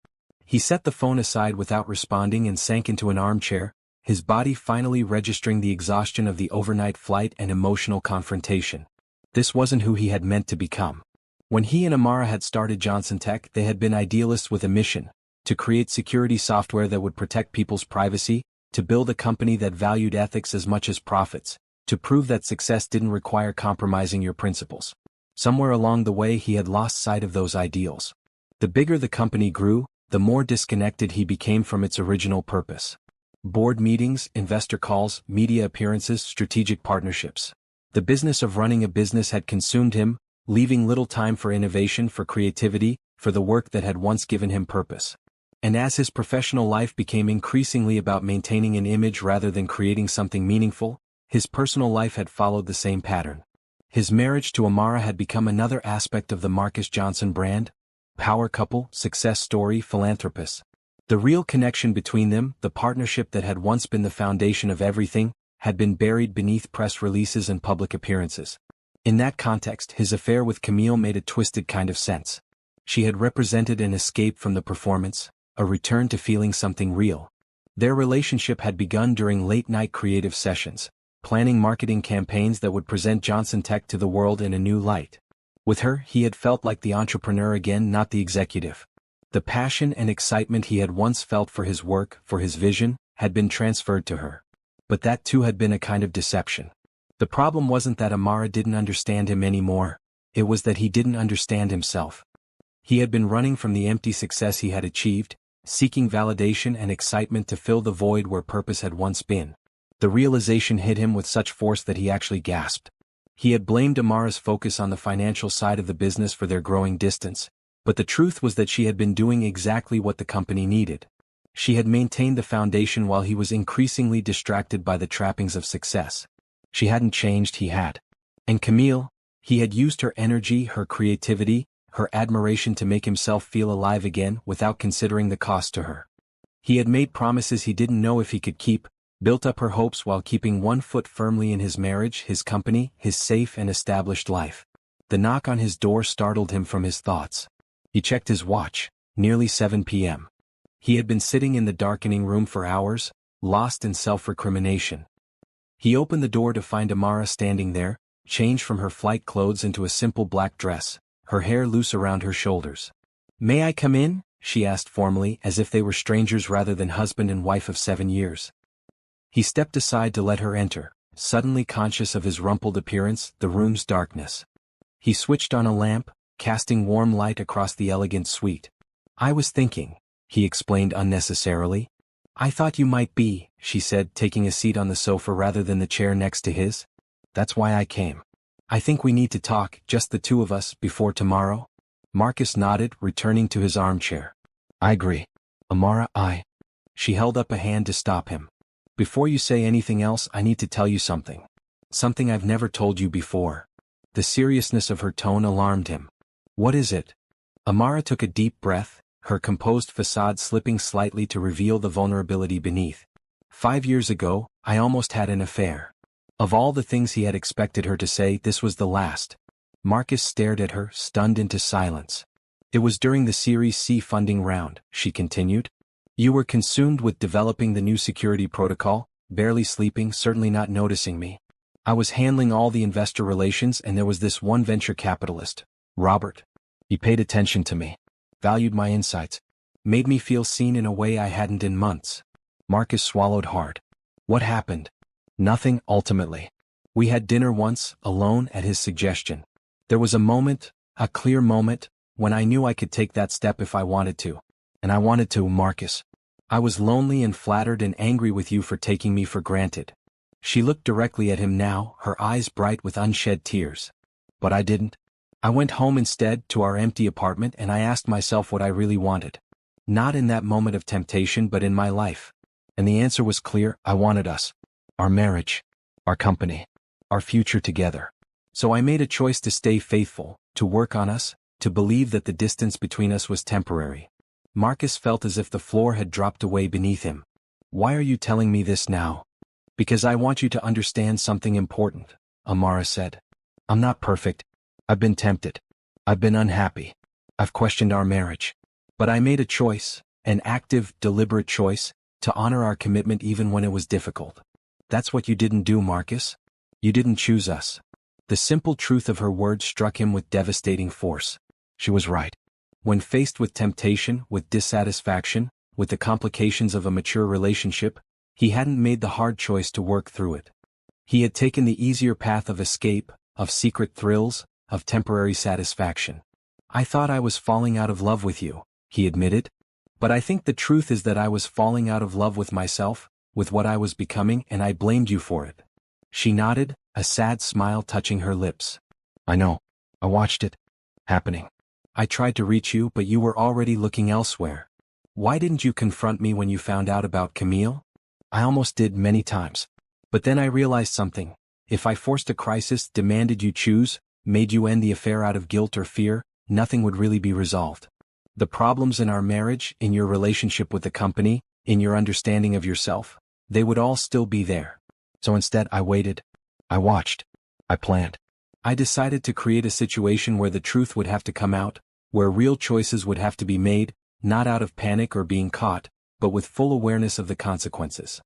He set the phone aside without responding and sank into an armchair, his body finally registering the exhaustion of the overnight flight and emotional confrontation. This wasn't who he had meant to become. When he and Amara had started Johnson Tech, they had been idealists with a mission: to create security software that would protect people's privacy, to build a company that valued ethics as much as profits, to prove that success didn't require compromising your principles. Somewhere along the way he had lost sight of those ideals. The bigger the company grew, the more disconnected he became from its original purpose. Board meetings, investor calls, media appearances, strategic partnerships. The business of running a business had consumed him, leaving little time for innovation, for creativity, for the work that had once given him purpose. And as his professional life became increasingly about maintaining an image rather than creating something meaningful, his personal life had followed the same pattern. His marriage to Amara had become another aspect of the Marcus Johnson brand: power couple, success story, philanthropist. The real connection between them, the partnership that had once been the foundation of everything, had been buried beneath press releases and public appearances. In that context, his affair with Camille made a twisted kind of sense. She had represented an escape from the performance, a return to feeling something real. Their relationship had begun during late-night creative sessions, planning marketing campaigns that would present Johnson Tech to the world in a new light. With her, he had felt like the entrepreneur again, not the executive. The passion and excitement he had once felt for his work, for his vision, had been transferred to her. But that too had been a kind of deception. The problem wasn't that Amara didn't understand him anymore, it was that he didn't understand himself. He had been running from the empty success he had achieved, seeking validation and excitement to fill the void where purpose had once been. The realization hit him with such force that he actually gasped. He had blamed Amara's focus on the financial side of the business for their growing distance, but the truth was that she had been doing exactly what the company needed. She had maintained the foundation while he was increasingly distracted by the trappings of success. She hadn't changed, he had. And Camille, he had used her energy, her creativity, her admiration to make himself feel alive again without considering the cost to her. He had made promises he didn't know if he could keep, built up her hopes while keeping one foot firmly in his marriage, his company, his safe and established life. The knock on his door startled him from his thoughts. He checked his watch, nearly 7 p.m. He had been sitting in the darkening room for hours, lost in self-recrimination. He opened the door to find Amara standing there, changed from her flight clothes into a simple black dress, her hair loose around her shoulders. "May I come in?" she asked formally, as if they were strangers rather than husband and wife of 7 years. He stepped aside to let her enter, suddenly conscious of his rumpled appearance, the room's darkness. He switched on a lamp, casting warm light across the elegant suite. "I was thinking," he explained unnecessarily. "I thought you might be," she said, taking a seat on the sofa rather than the chair next to his. "That's why I came. I think we need to talk, just the two of us, before tomorrow." Marcus nodded, returning to his armchair. "I agree. Amara, She held up a hand to stop him. "Before you say anything else, I need to tell you something. Something I've never told you before." The seriousness of her tone alarmed him. "What is it?" Amara took a deep breath, her composed facade slipping slightly to reveal the vulnerability beneath. 5 years ago, I almost had an affair." Of all the things he had expected her to say, this was the last. Marcus stared at her, stunned into silence. "It was during the Series C funding round," she continued. "You were consumed with developing the new security protocol, barely sleeping, certainly not noticing me. I was handling all the investor relations, and there was this one venture capitalist, Robert. He paid attention to me, valued my insights, made me feel seen in a way I hadn't in months." Marcus swallowed hard. "What happened?" "Nothing, ultimately. We had dinner once, alone, at his suggestion. There was a moment, a clear moment, when I knew I could take that step if I wanted to. And I wanted to, Marcus. I was lonely and flattered and angry with you for taking me for granted." She looked directly at him now, her eyes bright with unshed tears. "But I didn't. I went home instead, to our empty apartment, and I asked myself what I really wanted. Not in that moment of temptation but in my life. And the answer was clear: I wanted us. Our marriage. Our company. Our future together. So I made a choice to stay faithful, to work on us, to believe that the distance between us was temporary. Marcus felt as if the floor had dropped away beneath him. Why are you telling me this now? Because I want you to understand something important, Amara said. I'm not perfect. I've been tempted. I've been unhappy. I've questioned our marriage. But I made a choice, an active, deliberate choice, to honor our commitment even when it was difficult. That's what you didn't do, Marcus. You didn't choose us. The simple truth of her words struck him with devastating force. She was right. When faced with temptation, with dissatisfaction, with the complications of a mature relationship, he hadn't made the hard choice to work through it. He had taken the easier path of escape, of secret thrills, of temporary satisfaction. I thought I was falling out of love with you, he admitted. But I think the truth is that I was falling out of love with myself, with what I was becoming, and I blamed you for it. She nodded, a sad smile touching her lips. I know. I watched it happening. I tried to reach you, but you were already looking elsewhere. Why didn't you confront me when you found out about Camille? I almost did many times. But then I realized something. If I forced a crisis, demanded you choose, made you end the affair out of guilt or fear, nothing would really be resolved. The problems in our marriage, in your relationship with the company, in your understanding of yourself, they would all still be there. So instead I waited. I watched. I planned. I decided to create a situation where the truth would have to come out, where real choices would have to be made, not out of panic or being caught, but with full awareness of the consequences.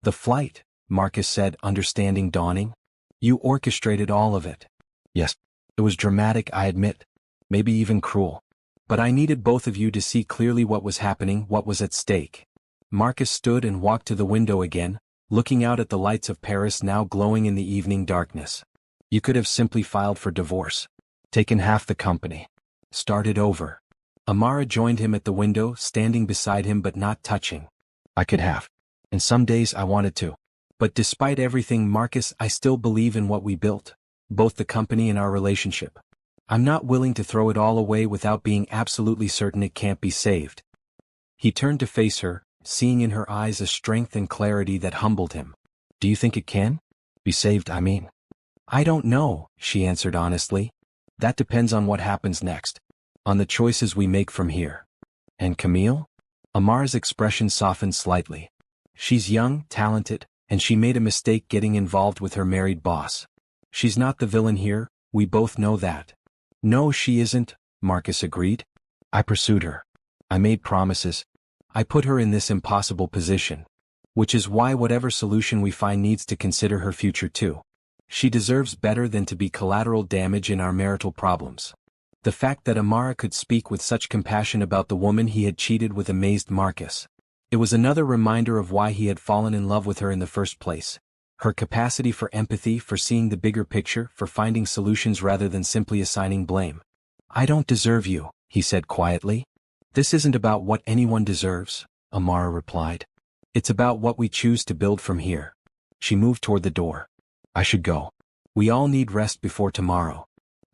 The flight, Marcus said, understanding dawning. You orchestrated all of it. Yes, it was dramatic, I admit. Maybe even cruel. But I needed both of you to see clearly what was happening, what was at stake. Marcus stood and walked to the window again, looking out at the lights of Paris now glowing in the evening darkness. You could have simply filed for divorce. Taken half the company. Started over. Amara joined him at the window, standing beside him but not touching. I could have. And some days I wanted to. But despite everything, Marcus, I still believe in what we built. Both the company and our relationship. I'm not willing to throw it all away without being absolutely certain it can't be saved. He turned to face her, seeing in her eyes a strength and clarity that humbled him. Do you think it can? Be saved, I mean. I don't know, she answered honestly. That depends on what happens next. On the choices we make from here. And Camille? Amara's expression softened slightly. She's young, talented, and she made a mistake getting involved with her married boss. She's not the villain here, we both know that. No, she isn't, Marcus agreed. I pursued her. I made promises. I put her in this impossible position. Which is why whatever solution we find needs to consider her future too. She deserves better than to be collateral damage in our marital problems. The fact that Amara could speak with such compassion about the woman he had cheated with amazed Marcus. It was another reminder of why he had fallen in love with her in the first place. Her capacity for empathy, for seeing the bigger picture, for finding solutions rather than simply assigning blame. I don't deserve you, he said quietly. This isn't about what anyone deserves, Amara replied. It's about what we choose to build from here. She moved toward the door. I should go. We all need rest before tomorrow.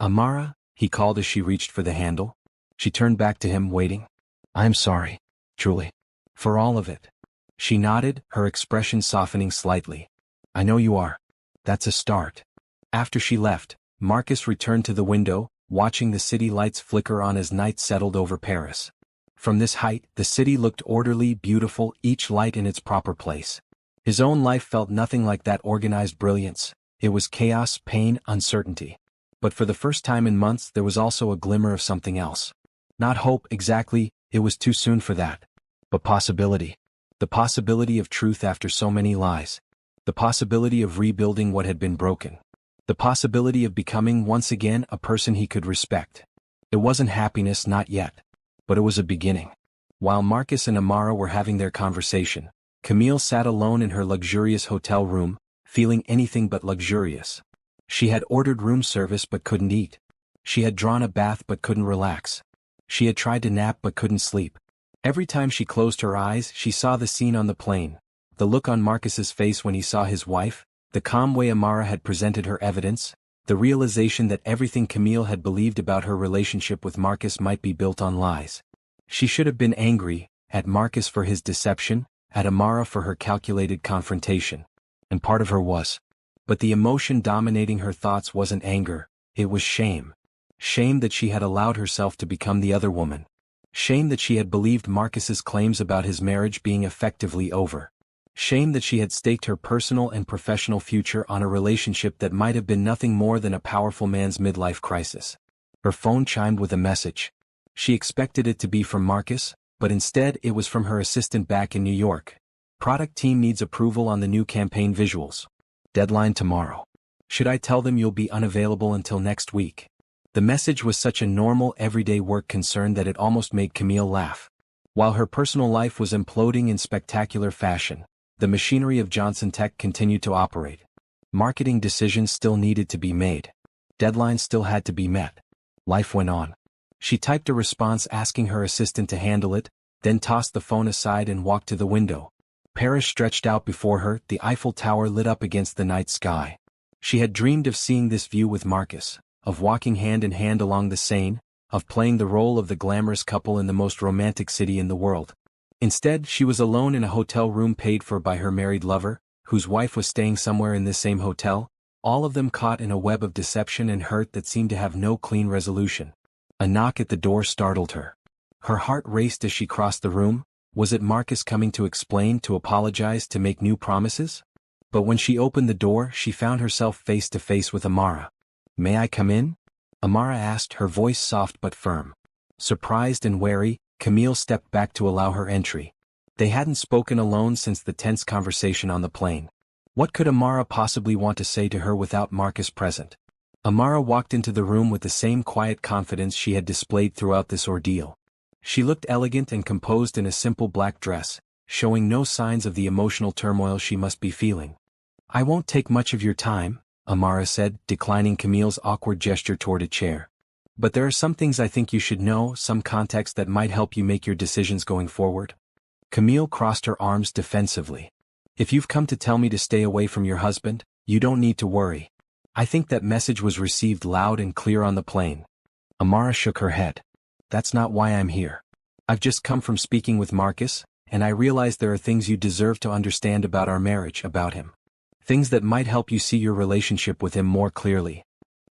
Amara, he called as she reached for the handle. She turned back to him, waiting. I'm sorry, truly. For all of it. She nodded, her expression softening slightly. I know you are. That's a start. After she left, Marcus returned to the window, watching the city lights flicker on as night settled over Paris. From this height, the city looked orderly, beautiful, each light in its proper place. His own life felt nothing like that organized brilliance. It was chaos, pain, uncertainty. But for the first time in months there was also a glimmer of something else. Not hope exactly, it was too soon for that. But possibility. The possibility of truth after so many lies. The possibility of rebuilding what had been broken. The possibility of becoming once again a person he could respect. It wasn't happiness, not yet. But it was a beginning. While Marcus and Amara were having their conversation, Camille sat alone in her luxurious hotel room, feeling anything but luxurious. She had ordered room service but couldn't eat. She had drawn a bath but couldn't relax. She had tried to nap but couldn't sleep. Every time she closed her eyes, she saw the scene on the plane. The look on Marcus's face when he saw his wife, the calm way Amara had presented her evidence, the realization that everything Camille had believed about her relationship with Marcus might be built on lies. She should have been angry, at Marcus for his deception, at Amara for her calculated confrontation. And part of her was. But the emotion dominating her thoughts wasn't anger, it was shame. Shame that she had allowed herself to become the other woman. Shame that she had believed Marcus's claims about his marriage being effectively over. Shame that she had staked her personal and professional future on a relationship that might have been nothing more than a powerful man's midlife crisis. Her phone chimed with a message. She expected it to be from Marcus, but instead it was from her assistant back in New York. Product team needs approval on the new campaign visuals. Deadline tomorrow. Should I tell them you'll be unavailable until next week? The message was such a normal everyday work concern that it almost made Camille laugh. While her personal life was imploding in spectacular fashion, the machinery of Johnson Tech continued to operate. Marketing decisions still needed to be made. Deadlines still had to be met. Life went on. She typed a response asking her assistant to handle it, then tossed the phone aside and walked to the window. Paris stretched out before her, the Eiffel Tower lit up against the night sky. She had dreamed of seeing this view with Marcus, of walking hand in hand along the Seine, of playing the role of the glamorous couple in the most romantic city in the world. Instead, she was alone in a hotel room paid for by her married lover, whose wife was staying somewhere in this same hotel, all of them caught in a web of deception and hurt that seemed to have no clean resolution. A knock at the door startled her. Her heart raced as she crossed the room. Was it Marcus coming to explain, to apologize, to make new promises? But when she opened the door, she found herself face to face with Amara. "May I come in?" Amara asked, her voice soft but firm. Surprised and wary, Camille stepped back to allow her entry. They hadn't spoken alone since the tense conversation on the plane. What could Amara possibly want to say to her without Marcus present? Amara walked into the room with the same quiet confidence she had displayed throughout this ordeal. She looked elegant and composed in a simple black dress, showing no signs of the emotional turmoil she must be feeling. "I won't take much of your time," Amara said, declining Camille's awkward gesture toward a chair. "But there are some things I think you should know, some context that might help you make your decisions going forward." Camille crossed her arms defensively. "If you've come to tell me to stay away from your husband, you don't need to worry. I think that message was received loud and clear on the plane." Amara shook her head. "That's not why I'm here. I've just come from speaking with Marcus, and I realize there are things you deserve to understand about our marriage, about him. Things that might help you see your relationship with him more clearly."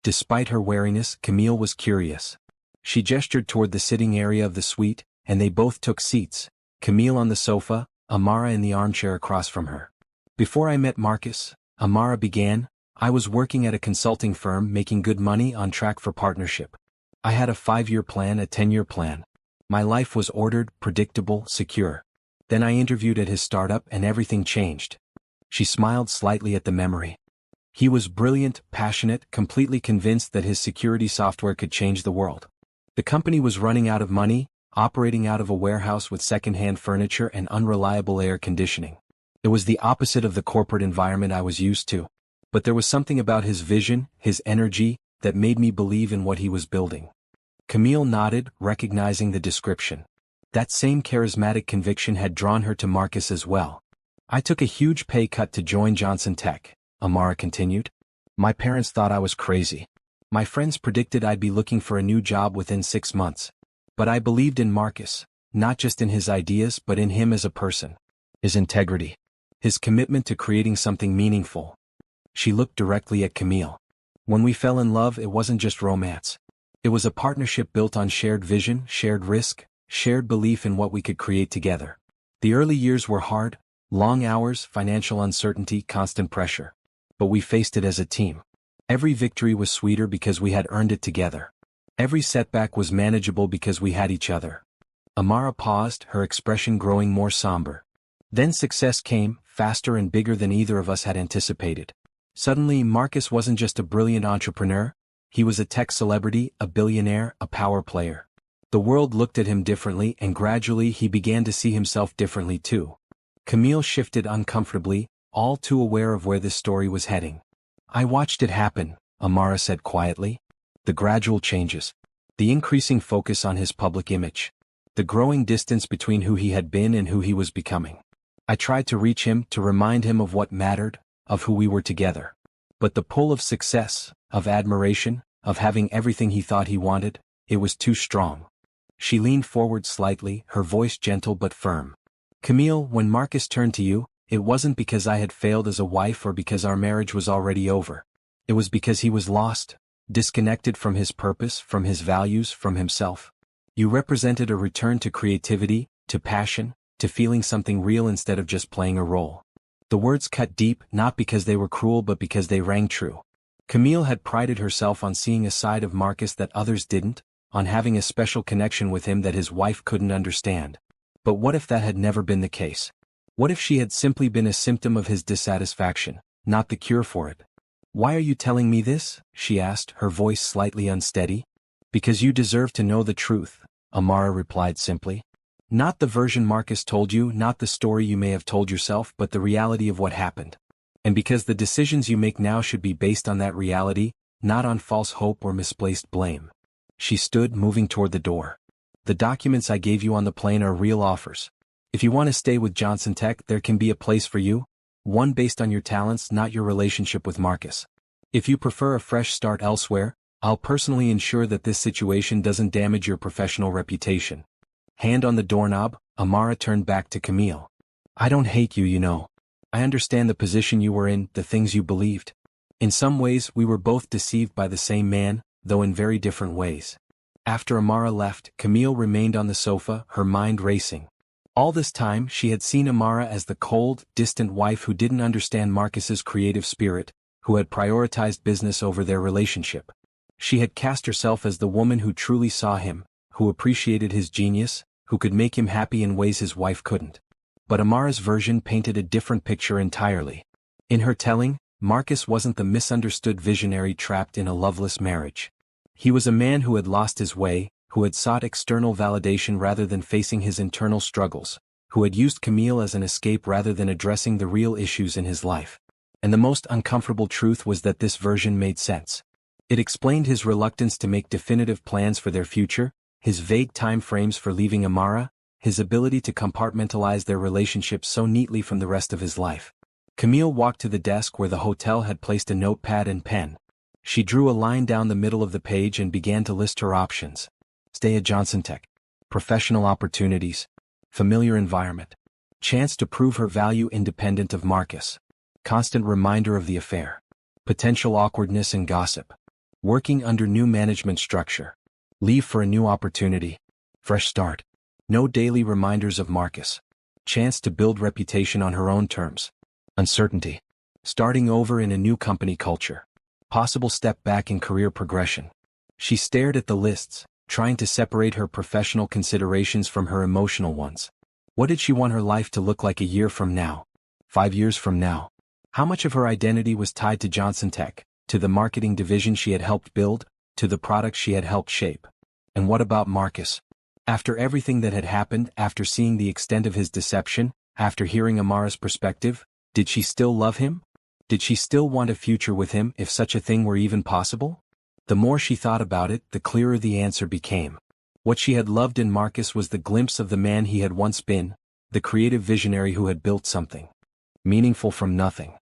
Despite her wariness, Camille was curious. She gestured toward the sitting area of the suite, and they both took seats, Camille on the sofa, Amara in the armchair across from her. "Before I met Marcus," Amara began, "I was working at a consulting firm making good money, on track for partnership. I had a 5-year plan, a 10-year plan. My life was ordered, predictable, secure. Then I interviewed at his startup and everything changed." She smiled slightly at the memory. "He was brilliant, passionate, completely convinced that his security software could change the world. The company was running out of money, operating out of a warehouse with second-hand furniture and unreliable air conditioning. It was the opposite of the corporate environment I was used to. But there was something about his vision, his energy, that made me believe in what he was building." Camille nodded, recognizing the description. That same charismatic conviction had drawn her to Marcus as well. "I took a huge pay cut to join Johnson Tech," Amara continued. "My parents thought I was crazy. My friends predicted I'd be looking for a new job within 6 months. But I believed in Marcus, not just in his ideas but in him as a person. His integrity. His commitment to creating something meaningful." She looked directly at Camille. "When we fell in love, it wasn't just romance. It was a partnership built on shared vision, shared risk, shared belief in what we could create together. The early years were hard, long hours, financial uncertainty, constant pressure. But we faced it as a team. Every victory was sweeter because we had earned it together. Every setback was manageable because we had each other." Amara paused, her expression growing more somber. "Then success came, faster and bigger than either of us had anticipated. Suddenly, Marcus wasn't just a brilliant entrepreneur. He was a tech celebrity, a billionaire, a power player. The world looked at him differently, and gradually he began to see himself differently too." Camille shifted uncomfortably, all too aware of where this story was heading. "I watched it happen," Amara said quietly. "The gradual changes. The increasing focus on his public image. The growing distance between who he had been and who he was becoming. I tried to reach him, to remind him of what mattered, of who we were together. But the pull of success, of admiration, of having everything he thought he wanted, it was too strong. She leaned forward slightly, her voice gentle but firm. Camille, when Marcus turned to you, it wasn't because I had failed as a wife or because our marriage was already over. It was because he was lost, disconnected from his purpose, from his values, from himself. You represented a return to creativity, to passion, to feeling something real instead of just playing a role. The words cut deep, not because they were cruel but because they rang true. Camille had prided herself on seeing a side of Marcus that others didn't, on having a special connection with him that his wife couldn't understand. But what if that had never been the case? What if she had simply been a symptom of his dissatisfaction, not the cure for it? Why are you telling me this? She asked, her voice slightly unsteady. Because you deserve to know the truth, Amara replied simply. Not the version Marcus told you, not the story you may have told yourself, but the reality of what happened. And because the decisions you make now should be based on that reality, not on false hope or misplaced blame. She stood, moving toward the door. The documents I gave you on the plane are real offers. If you want to stay with Johnson Tech, there can be a place for you, one based on your talents, not your relationship with Marcus. If you prefer a fresh start elsewhere, I'll personally ensure that this situation doesn't damage your professional reputation. Hand on the doorknob, Amara turned back to Camille. I don't hate you, you know. I understand the position you were in, the things you believed. In some ways, we were both deceived by the same man, though in very different ways. After Amara left, Camille remained on the sofa, her mind racing. All this time, she had seen Amara as the cold, distant wife who didn't understand Marcus's creative spirit, who had prioritized business over their relationship. She had cast herself as the woman who truly saw him, who appreciated his genius, who could make him happy in ways his wife couldn't. But Amara's version painted a different picture entirely. In her telling, Marcus wasn't the misunderstood visionary trapped in a loveless marriage. He was a man who had lost his way, who had sought external validation rather than facing his internal struggles, who had used Camille as an escape rather than addressing the real issues in his life. And the most uncomfortable truth was that this version made sense. It explained his reluctance to make definitive plans for their future, his vague time frames for leaving Amara, his ability to compartmentalize their relationship so neatly from the rest of his life. Camille walked to the desk where the hotel had placed a notepad and pen. She drew a line down the middle of the page and began to list her options. Stay at Johnson Tech. Professional opportunities. Familiar environment. Chance to prove her value independent of Marcus. Constant reminder of the affair. Potential awkwardness and gossip. Working under new management structure. Leave for a new opportunity. Fresh start. No daily reminders of Marcus. Chance to build reputation on her own terms. Uncertainty. Starting over in a new company culture. Possible step back in career progression. She stared at the lists, trying to separate her professional considerations from her emotional ones. What did she want her life to look like a year from now? 5 years from now? How much of her identity was tied to Johnson Tech, to the marketing division she had helped build, to the products she had helped shape? And what about Marcus? After everything that had happened, after seeing the extent of his deception, after hearing Amara's perspective, did she still love him? Did she still want a future with him if such a thing were even possible? The more she thought about it, the clearer the answer became. What she had loved in Marcus was the glimpse of the man he had once been, the creative visionary who had built something meaningful from nothing.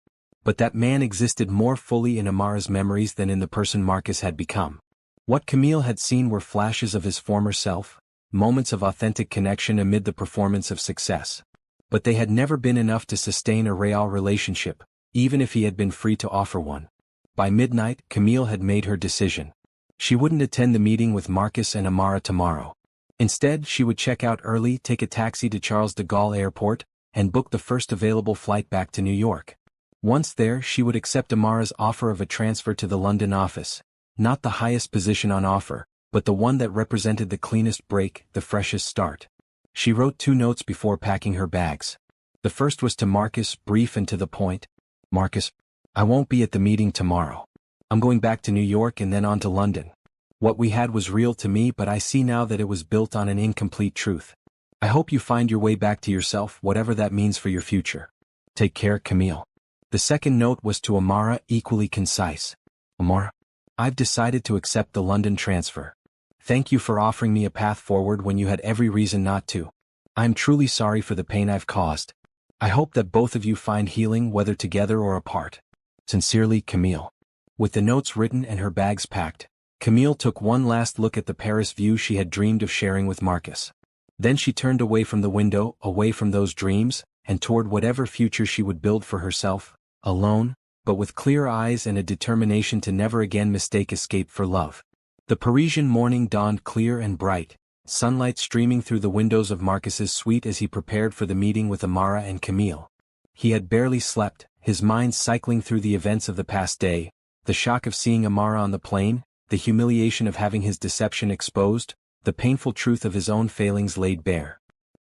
But that man existed more fully in Amara's memories than in the person Marcus had become. What Camille had seen were flashes of his former self, moments of authentic connection amid the performance of success. But they had never been enough to sustain a real relationship, even if he had been free to offer one. By midnight, Camille had made her decision. She wouldn't attend the meeting with Marcus and Amara tomorrow. Instead, she would check out early, take a taxi to Charles de Gaulle Airport, and book the first available flight back to New York. Once there, she would accept Amara's offer of a transfer to the London office, not the highest position on offer, but the one that represented the cleanest break, the freshest start. She wrote 2 notes before packing her bags. The first was to Marcus, brief and to the point. Marcus, I won't be at the meeting tomorrow. I'm going back to New York and then on to London. What we had was real to me, but I see now that it was built on an incomplete truth. I hope you find your way back to yourself, whatever that means for your future. Take care, Camille. The second note was to Amara, equally concise. Amara, I've decided to accept the London transfer. Thank you for offering me a path forward when you had every reason not to. I'm truly sorry for the pain I've caused. I hope that both of you find healing whether together or apart. Sincerely, Camille. With the notes written and her bags packed, Camille took one last look at the Paris view she had dreamed of sharing with Marcus. Then she turned away from the window, away from those dreams, and toward whatever future she would build for herself, alone, but with clear eyes and a determination to never again mistake escape for love. The Parisian morning dawned clear and bright, sunlight streaming through the windows of Marcus's suite as he prepared for the meeting with Amara and Camille. He had barely slept, his mind cycling through the events of the past day, the shock of seeing Amara on the plane, the humiliation of having his deception exposed, the painful truth of his own failings laid bare.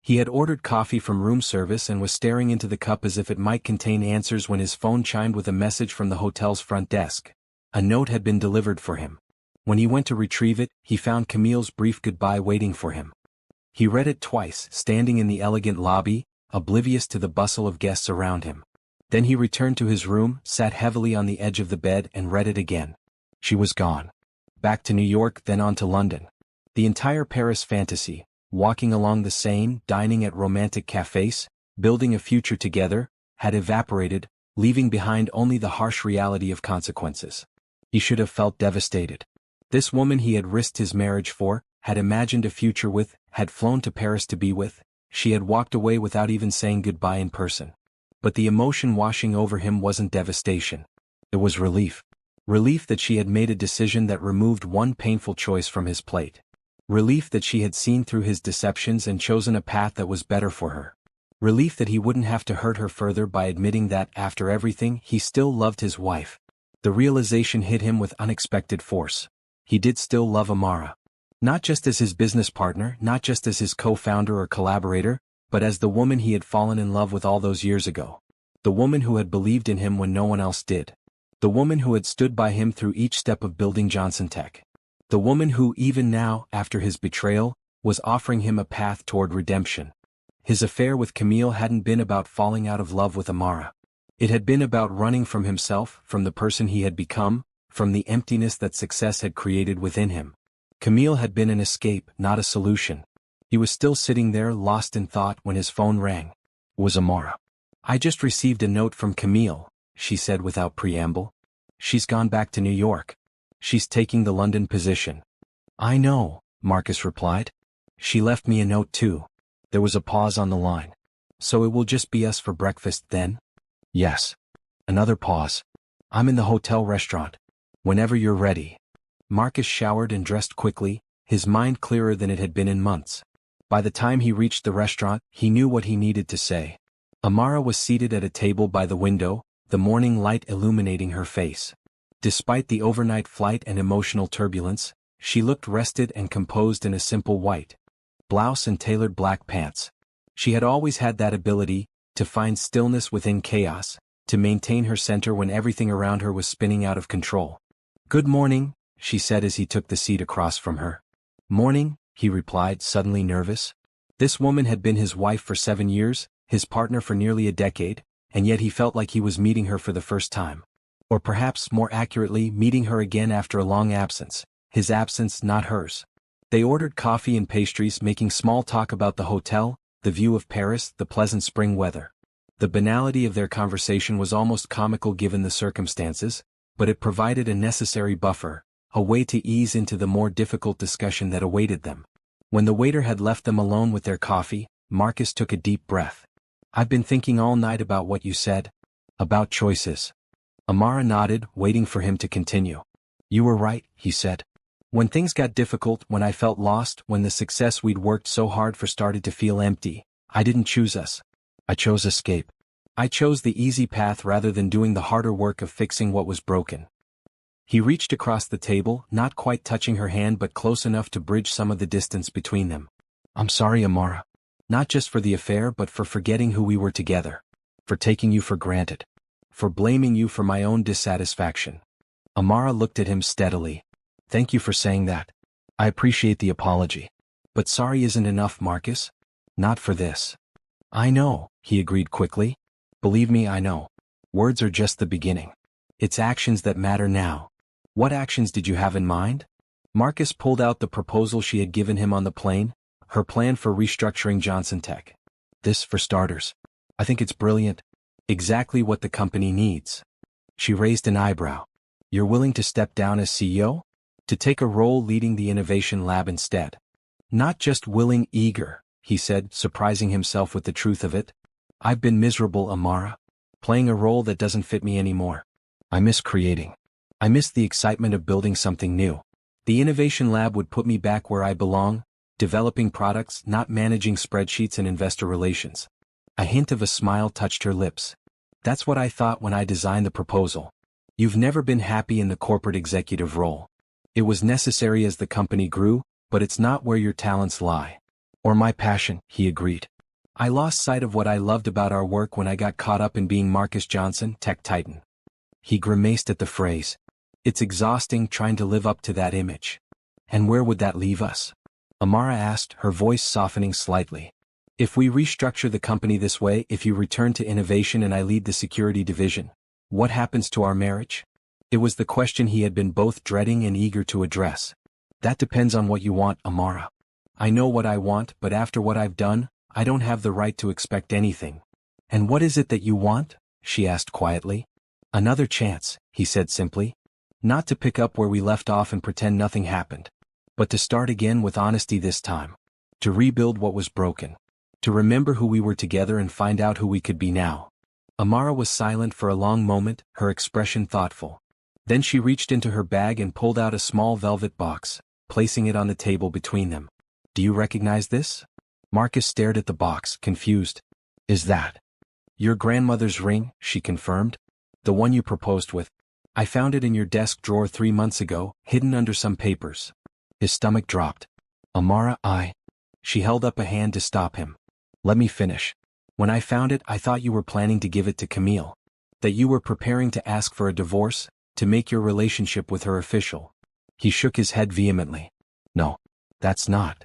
He had ordered coffee from room service and was staring into the cup as if it might contain answers when his phone chimed with a message from the hotel's front desk. A note had been delivered for him. When he went to retrieve it, he found Camille's brief goodbye waiting for him. He read it twice, standing in the elegant lobby, oblivious to the bustle of guests around him. Then he returned to his room, sat heavily on the edge of the bed and read it again. She was gone. Back to New York, then on to London. The entire Paris fantasy, walking along the Seine, dining at romantic cafes, building a future together, had evaporated, leaving behind only the harsh reality of consequences. He should have felt devastated. This woman he had risked his marriage for, had imagined a future with, had flown to Paris to be with, she had walked away without even saying goodbye in person. But the emotion washing over him wasn't devastation. It was relief. Relief that she had made a decision that removed one painful choice from his plate. Relief that she had seen through his deceptions and chosen a path that was better for her. Relief that he wouldn't have to hurt her further by admitting that, after everything, he still loved his wife. The realization hit him with unexpected force. He did still love Amara. Not just as his business partner, not just as his co-founder or collaborator, but as the woman he had fallen in love with all those years ago. The woman who had believed in him when no one else did. The woman who had stood by him through each step of building Johnson Tech. The woman who, even now, after his betrayal, was offering him a path toward redemption. His affair with Camille hadn't been about falling out of love with Amara. It had been about running from himself, from the person he had become, from the emptiness that success had created within him. Camille had been an escape, not a solution. He was still sitting there, lost in thought, when his phone rang. It was Amara. "I just received a note from Camille," she said without preamble. "She's gone back to New York. She's taking the London position." "I know," Marcus replied. "She left me a note too." There was a pause on the line. "So it will just be us for breakfast then?" "Yes." Another pause. "I'm in the hotel restaurant. Whenever you're ready." Marcus showered and dressed quickly, his mind clearer than it had been in months. By the time he reached the restaurant, he knew what he needed to say. Amara was seated at a table by the window, the morning light illuminating her face. Despite the overnight flight and emotional turbulence, she looked rested and composed in a simple white blouse and tailored black pants. She had always had that ability, to find stillness within chaos, to maintain her center when everything around her was spinning out of control. "Good morning," she said as he took the seat across from her. "Morning," he replied, suddenly nervous. This woman had been his wife for 7 years, his partner for nearly a decade, and yet he felt like he was meeting her for the first time. Or perhaps, more accurately, meeting her again after a long absence, his absence, not hers. They ordered coffee and pastries, making small talk about the hotel, the view of Paris, the pleasant spring weather. The banality of their conversation was almost comical given the circumstances, but it provided a necessary buffer, a way to ease into the more difficult discussion that awaited them. When the waiter had left them alone with their coffee, Marcus took a deep breath. "I've been thinking all night about what you said. About choices." Amara nodded, waiting for him to continue. "You were right," he said. "When things got difficult, when I felt lost, when the success we'd worked so hard for started to feel empty, I didn't choose us. I chose escape. I chose the easy path rather than doing the harder work of fixing what was broken." He reached across the table, not quite touching her hand but close enough to bridge some of the distance between them. "I'm sorry, Amara. Not just for the affair but for forgetting who we were together. For taking you for granted. For blaming you for my own dissatisfaction." Amara looked at him steadily. "Thank you for saying that. I appreciate the apology. But sorry isn't enough, Marcus. Not for this." "I know," he agreed quickly. "Believe me, I know. Words are just the beginning. It's actions that matter now." "What actions did you have in mind?" Marcus pulled out the proposal she had given him on the plane, her plan for restructuring Johnson Tech. "This, for starters. I think it's brilliant. Exactly what the company needs." She raised an eyebrow. "You're willing to step down as CEO?" To take a role leading the innovation lab instead. Not just willing, eager, he said, surprising himself with the truth of it. I've been miserable, Amara. Playing a role that doesn't fit me anymore. I miss creating. I miss the excitement of building something new. The innovation lab would put me back where I belong, developing products, not managing spreadsheets and investor relations. A hint of a smile touched her lips. That's what I thought when I designed the proposal. You've never been happy in the corporate executive role. It was necessary as the company grew, but it's not where your talents lie. Or my passion, he agreed. I lost sight of what I loved about our work when I got caught up in being Marcus Johnson, tech titan. He grimaced at the phrase. It's exhausting trying to live up to that image. And where would that leave us? Amara asked, her voice softening slightly. If we restructure the company this way, if you return to innovation and I lead the security division, what happens to our marriage? It was the question he had been both dreading and eager to address. That depends on what you want, Amara. I know what I want, but after what I've done, I don't have the right to expect anything. And what is it that you want? She asked quietly. Another chance, he said simply. Not to pick up where we left off and pretend nothing happened. But to start again with honesty this time. To rebuild what was broken. To remember who we were together and find out who we could be now. Amara was silent for a long moment, her expression thoughtful. Then she reached into her bag and pulled out a small velvet box, placing it on the table between them. Do you recognize this? Marcus stared at the box, confused. Is that your grandmother's ring? She confirmed. The one you proposed with. I found it in your desk drawer 3 months ago, hidden under some papers. His stomach dropped. Amara, She held up a hand to stop him. Let me finish. When I found it, I thought you were planning to give it to Camille. That you were preparing to ask for a divorce, to make your relationship with her official. He shook his head vehemently. No, that's not.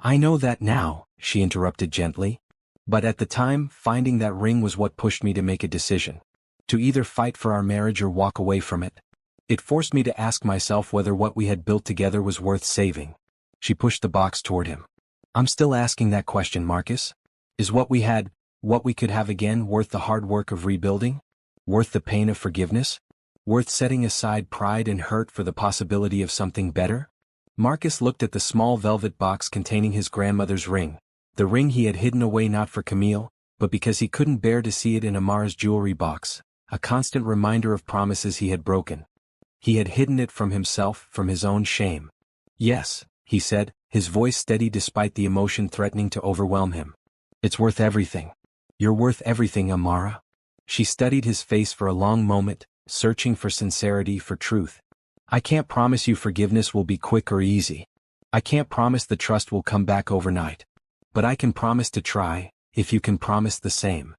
I know that now, she interrupted gently. But at the time, finding that ring was what pushed me to make a decision. To either fight for our marriage or walk away from it. It forced me to ask myself whether what we had built together was worth saving. She pushed the box toward him. I'm still asking that question, Marcus. Is what we could have again, worth the hard work of rebuilding? Worth the pain of forgiveness? Worth setting aside pride and hurt for the possibility of something better? Marcus looked at the small velvet box containing his grandmother's ring. The ring he had hidden away not for Camille, but because he couldn't bear to see it in Amara's jewelry box, a constant reminder of promises he had broken. He had hidden it from himself, from his own shame. Yes, he said, his voice steady despite the emotion threatening to overwhelm him. It's worth everything. You're worth everything, Amara. She studied his face for a long moment, searching for sincerity, for truth. I can't promise you forgiveness will be quick or easy. I can't promise the trust will come back overnight. But I can promise to try, if you can promise the same.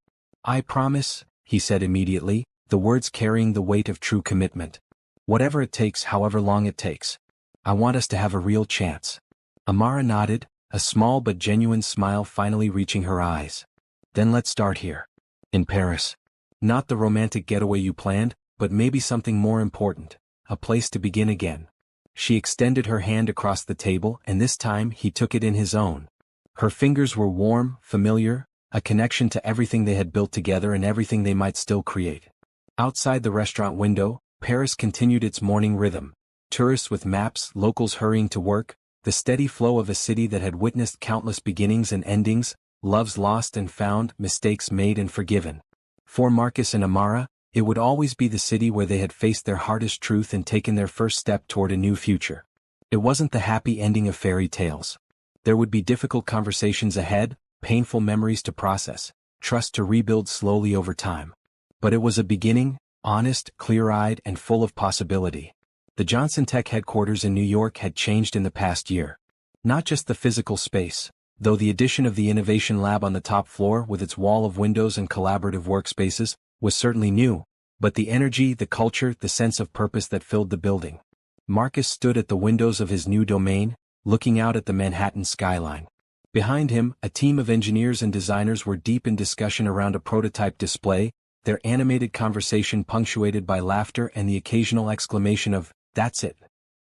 I promise, he said immediately, the words carrying the weight of true commitment. Whatever it takes, however long it takes. I want us to have a real chance. Amara nodded, a small but genuine smile finally reaching her eyes. Then let's start here. In Paris. Not the romantic getaway you planned, but maybe something more important. A place to begin again. She extended her hand across the table, and this time he took it in his own. Her fingers were warm, familiar, a connection to everything they had built together and everything they might still create. Outside the restaurant window, Paris continued its morning rhythm. Tourists with maps, locals hurrying to work, the steady flow of a city that had witnessed countless beginnings and endings, loves lost and found, mistakes made and forgiven. For Marcus and Amara, it would always be the city where they had faced their hardest truth and taken their first step toward a new future. It wasn't the happy ending of fairy tales. There would be difficult conversations ahead, painful memories to process, trust to rebuild slowly over time. But it was a beginning, honest, clear-eyed, and full of possibility. The Johnson Tech headquarters in New York had changed in the past year. Not just the physical space, though the addition of the innovation lab on the top floor with its wall of windows and collaborative workspaces was certainly new, but the energy, the culture, the sense of purpose that filled the building. Marcus stood at the windows of his new domain, looking out at the Manhattan skyline. Behind him, a team of engineers and designers were deep in discussion around a prototype display, their animated conversation punctuated by laughter and the occasional exclamation of, "That's it."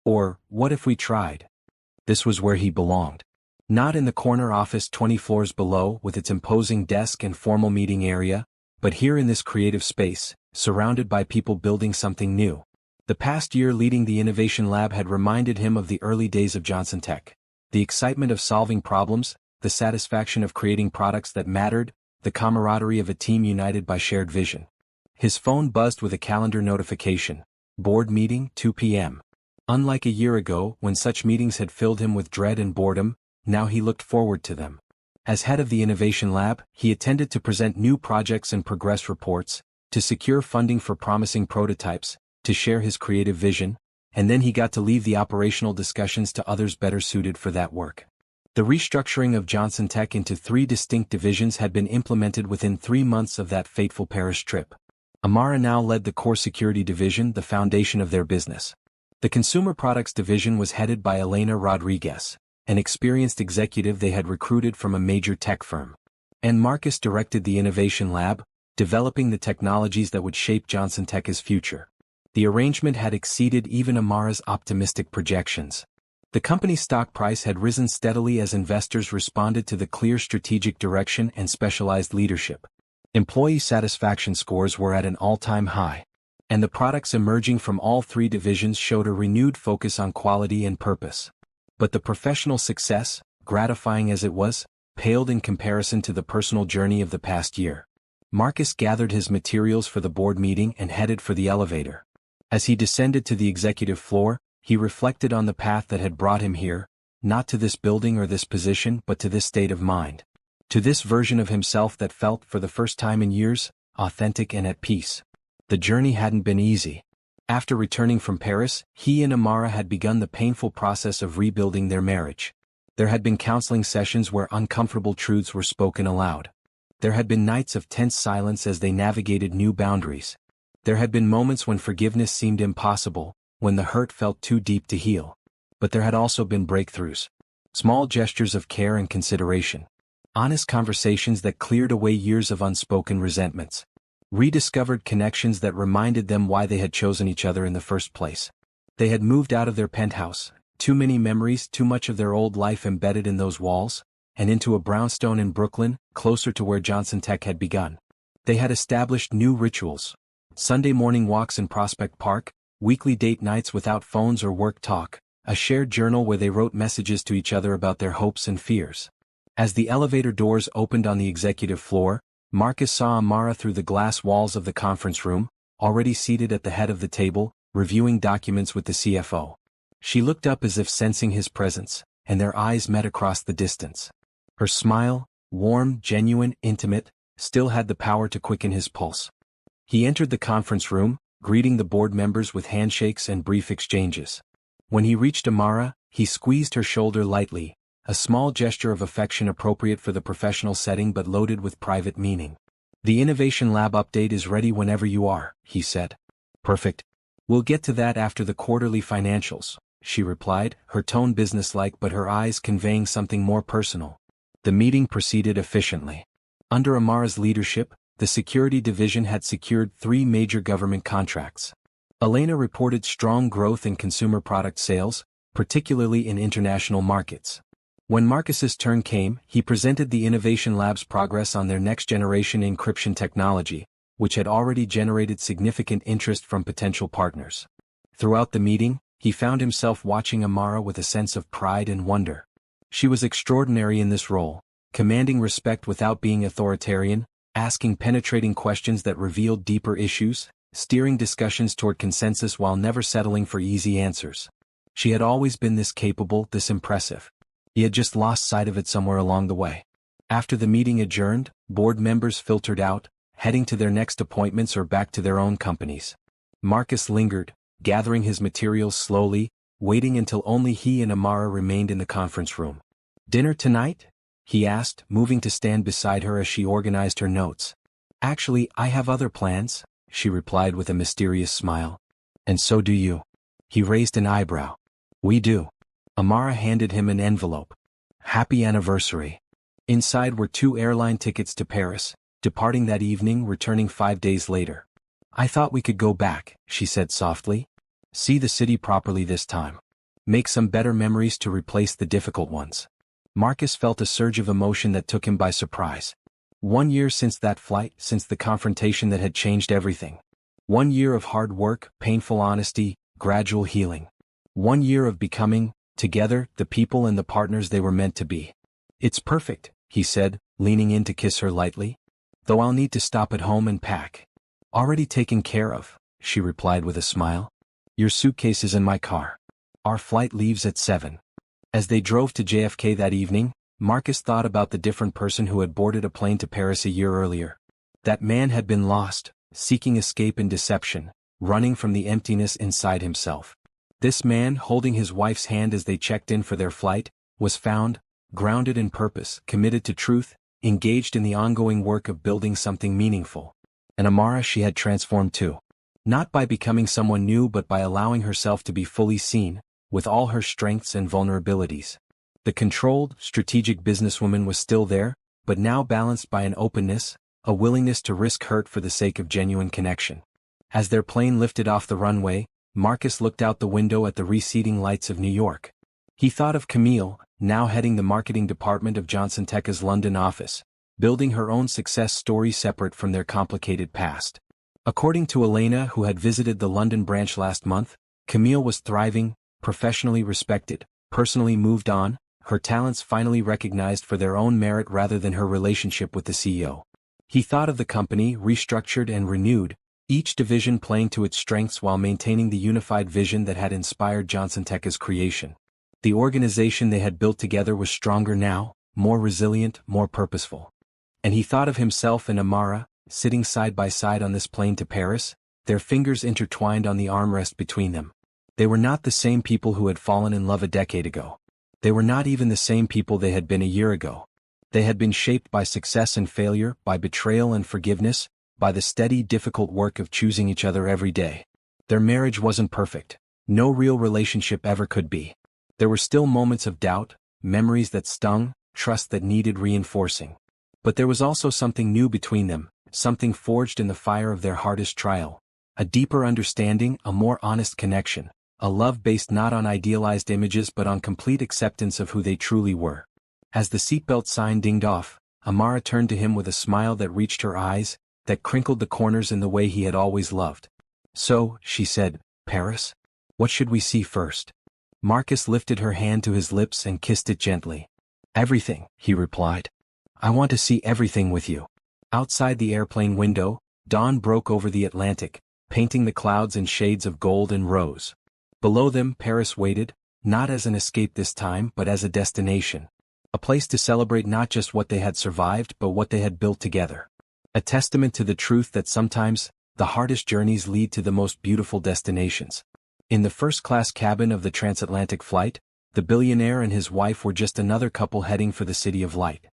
Or, "What if we tried?" This was where he belonged. Not in the corner office 20 floors below with its imposing desk and formal meeting area, but here in this creative space, surrounded by people building something new. The past year leading the innovation lab had reminded him of the early days of Johnson Tech. The excitement of solving problems, the satisfaction of creating products that mattered, the camaraderie of a team united by shared vision. His phone buzzed with a calendar notification. Board meeting, 2 p.m. Unlike a year ago, when such meetings had filled him with dread and boredom, now he looked forward to them. As head of the innovation lab, he attended to present new projects and progress reports, to secure funding for promising prototypes, to share his creative vision, and then he got to leave the operational discussions to others better suited for that work. The restructuring of Johnson Tech into 3 distinct divisions had been implemented within 3 months of that fateful Paris trip. Amara now led the core security division, the foundation of their business. The consumer products division was headed by Elena Rodriguez, an experienced executive they had recruited from a major tech firm. And Marcus directed the innovation lab, developing the technologies that would shape Johnson Tech's future. The arrangement had exceeded even Amara's optimistic projections. The company's stock price had risen steadily as investors responded to the clear strategic direction and specialized leadership. Employee satisfaction scores were at an all-time high, and the products emerging from all 3 divisions showed a renewed focus on quality and purpose. But the professional success, gratifying as it was, paled in comparison to the personal journey of the past year. Marcus gathered his materials for the board meeting and headed for the elevator. As he descended to the executive floor, he reflected on the path that had brought him here, not to this building or this position but to this state of mind. To this version of himself that felt, for the first time in years, authentic and at peace. The journey hadn't been easy. After returning from Paris, he and Amara had begun the painful process of rebuilding their marriage. There had been counseling sessions where uncomfortable truths were spoken aloud. There had been nights of tense silence as they navigated new boundaries. There had been moments when forgiveness seemed impossible, when the hurt felt too deep to heal. But there had also been breakthroughs. Small gestures of care and consideration. Honest conversations that cleared away years of unspoken resentments. Rediscovered connections that reminded them why they had chosen each other in the first place. They had moved out of their penthouse, too many memories, too much of their old life embedded in those walls, and into a brownstone in Brooklyn, closer to where Johnson Tech had begun. They had established new rituals. Sunday morning walks in Prospect Park, weekly date nights without phones or work talk, a shared journal where they wrote messages to each other about their hopes and fears. As the elevator doors opened on the executive floor, Marcus saw Amara through the glass walls of the conference room, already seated at the head of the table, reviewing documents with the CFO. She looked up as if sensing his presence, and their eyes met across the distance. Her smile, warm, genuine, intimate, still had the power to quicken his pulse. He entered the conference room, greeting the board members with handshakes and brief exchanges. When he reached Amara, he squeezed her shoulder lightly, a small gesture of affection appropriate for the professional setting but loaded with private meaning. "The Innovation Lab update is ready whenever you are," he said. "Perfect. We'll get to that after the quarterly financials," she replied, her tone businesslike but her eyes conveying something more personal. The meeting proceeded efficiently. Under Amara's leadership, the security division had secured 3 major government contracts. Elena reported strong growth in consumer product sales, particularly in international markets. When Marcus's turn came, he presented the Innovation Lab's progress on their next-generation encryption technology, which had already generated significant interest from potential partners. Throughout the meeting, he found himself watching Amara with a sense of pride and wonder. She was extraordinary in this role, commanding respect without being authoritarian, asking penetrating questions that revealed deeper issues, steering discussions toward consensus while never settling for easy answers. She had always been this capable, this impressive. He had just lost sight of it somewhere along the way. After the meeting adjourned, board members filtered out, heading to their next appointments or back to their own companies. Marcus lingered, gathering his materials slowly, waiting until only he and Amara remained in the conference room. "Dinner tonight?" he asked, moving to stand beside her as she organized her notes. "Actually, I have other plans," she replied with a mysterious smile. "And so do you." He raised an eyebrow. "We do." Amara handed him an envelope. "Happy anniversary." Inside were 2 airline tickets to Paris, departing that evening, returning 5 days later. "I thought we could go back," she said softly. "See the city properly this time. Make some better memories to replace the difficult ones." Marcus felt a surge of emotion that took him by surprise. 1 year since that flight, since the confrontation that had changed everything. 1 year of hard work, painful honesty, gradual healing. 1 year of becoming, together, the people and the partners they were meant to be. It's perfect, he said, leaning in to kiss her lightly. Though I'll need to stop at home and pack. Already taken care of, she replied with a smile. Your suitcase is in my car. Our flight leaves at 7. As they drove to JFK that evening, Marcus thought about the different person who had boarded a plane to Paris a year earlier. That man had been lost, seeking escape in deception, running from the emptiness inside himself. This man, holding his wife's hand as they checked in for their flight, was found, grounded in purpose, committed to truth, engaged in the ongoing work of building something meaningful. And Amara, she had transformed too. Not by becoming someone new but by allowing herself to be fully seen, with all her strengths and vulnerabilities. The controlled, strategic businesswoman was still there, but now balanced by an openness, a willingness to risk hurt for the sake of genuine connection. As their plane lifted off the runway, Marcus looked out the window at the receding lights of New York. He thought of Camille, now heading the marketing department of Johnson Techa's London office, building her own success story separate from their complicated past. According to Elena, who had visited the London branch last month, Camille was thriving, professionally respected, personally moved on, her talents finally recognized for their own merit rather than her relationship with the CEO. He thought of the company, restructured and renewed, each division playing to its strengths while maintaining the unified vision that had inspired Johnson Techa's creation. The organization they had built together was stronger now, more resilient, more purposeful. And he thought of himself and Amara, sitting side by side on this plane to Paris, their fingers intertwined on the armrest between them. They were not the same people who had fallen in love a decade ago. They were not even the same people they had been a year ago. They had been shaped by success and failure, by betrayal and forgiveness, by the steady, difficult work of choosing each other every day. Their marriage wasn't perfect. No real relationship ever could be. There were still moments of doubt, memories that stung, trust that needed reinforcing. But there was also something new between them, something forged in the fire of their hardest trial. A deeper understanding, a more honest connection, a love based not on idealized images but on complete acceptance of who they truly were. As the seatbelt sign dinged off, Amara turned to him with a smile that reached her eyes, that crinkled the corners in the way he had always loved. So, she said, Paris? What should we see first? Marcus lifted her hand to his lips and kissed it gently. Everything, he replied. I want to see everything with you. Outside the airplane window, dawn broke over the Atlantic, painting the clouds in shades of gold and rose. Below them, Paris waited, not as an escape this time but as a destination. A place to celebrate not just what they had survived but what they had built together. A testament to the truth that sometimes, the hardest journeys lead to the most beautiful destinations. In the first-class cabin of the transatlantic flight, the billionaire and his wife were just another couple heading for the city of light.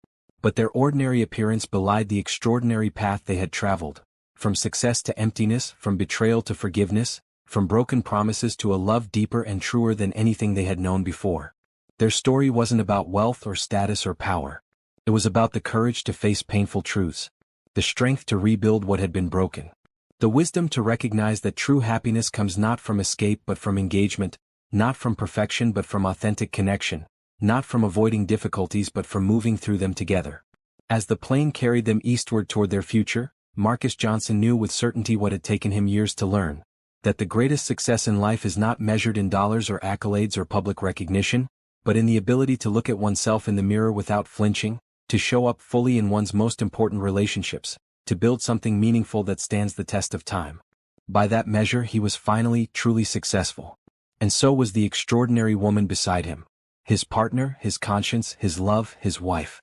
But their ordinary appearance belied the extraordinary path they had traveled, from success to emptiness, from betrayal to forgiveness, from broken promises to a love deeper and truer than anything they had known before. Their story wasn't about wealth or status or power. It was about the courage to face painful truths, the strength to rebuild what had been broken, the wisdom to recognize that true happiness comes not from escape but from engagement, not from perfection but from authentic connection, not from avoiding difficulties but from moving through them together. As the plane carried them eastward toward their future, Marcus Johnson knew with certainty what had taken him years to learn, that the greatest success in life is not measured in dollars or accolades or public recognition, but in the ability to look at oneself in the mirror without flinching, to show up fully in one's most important relationships, to build something meaningful that stands the test of time. By that measure he was finally, truly successful. And so was the extraordinary woman beside him. His partner, his conscience, his love, his wife.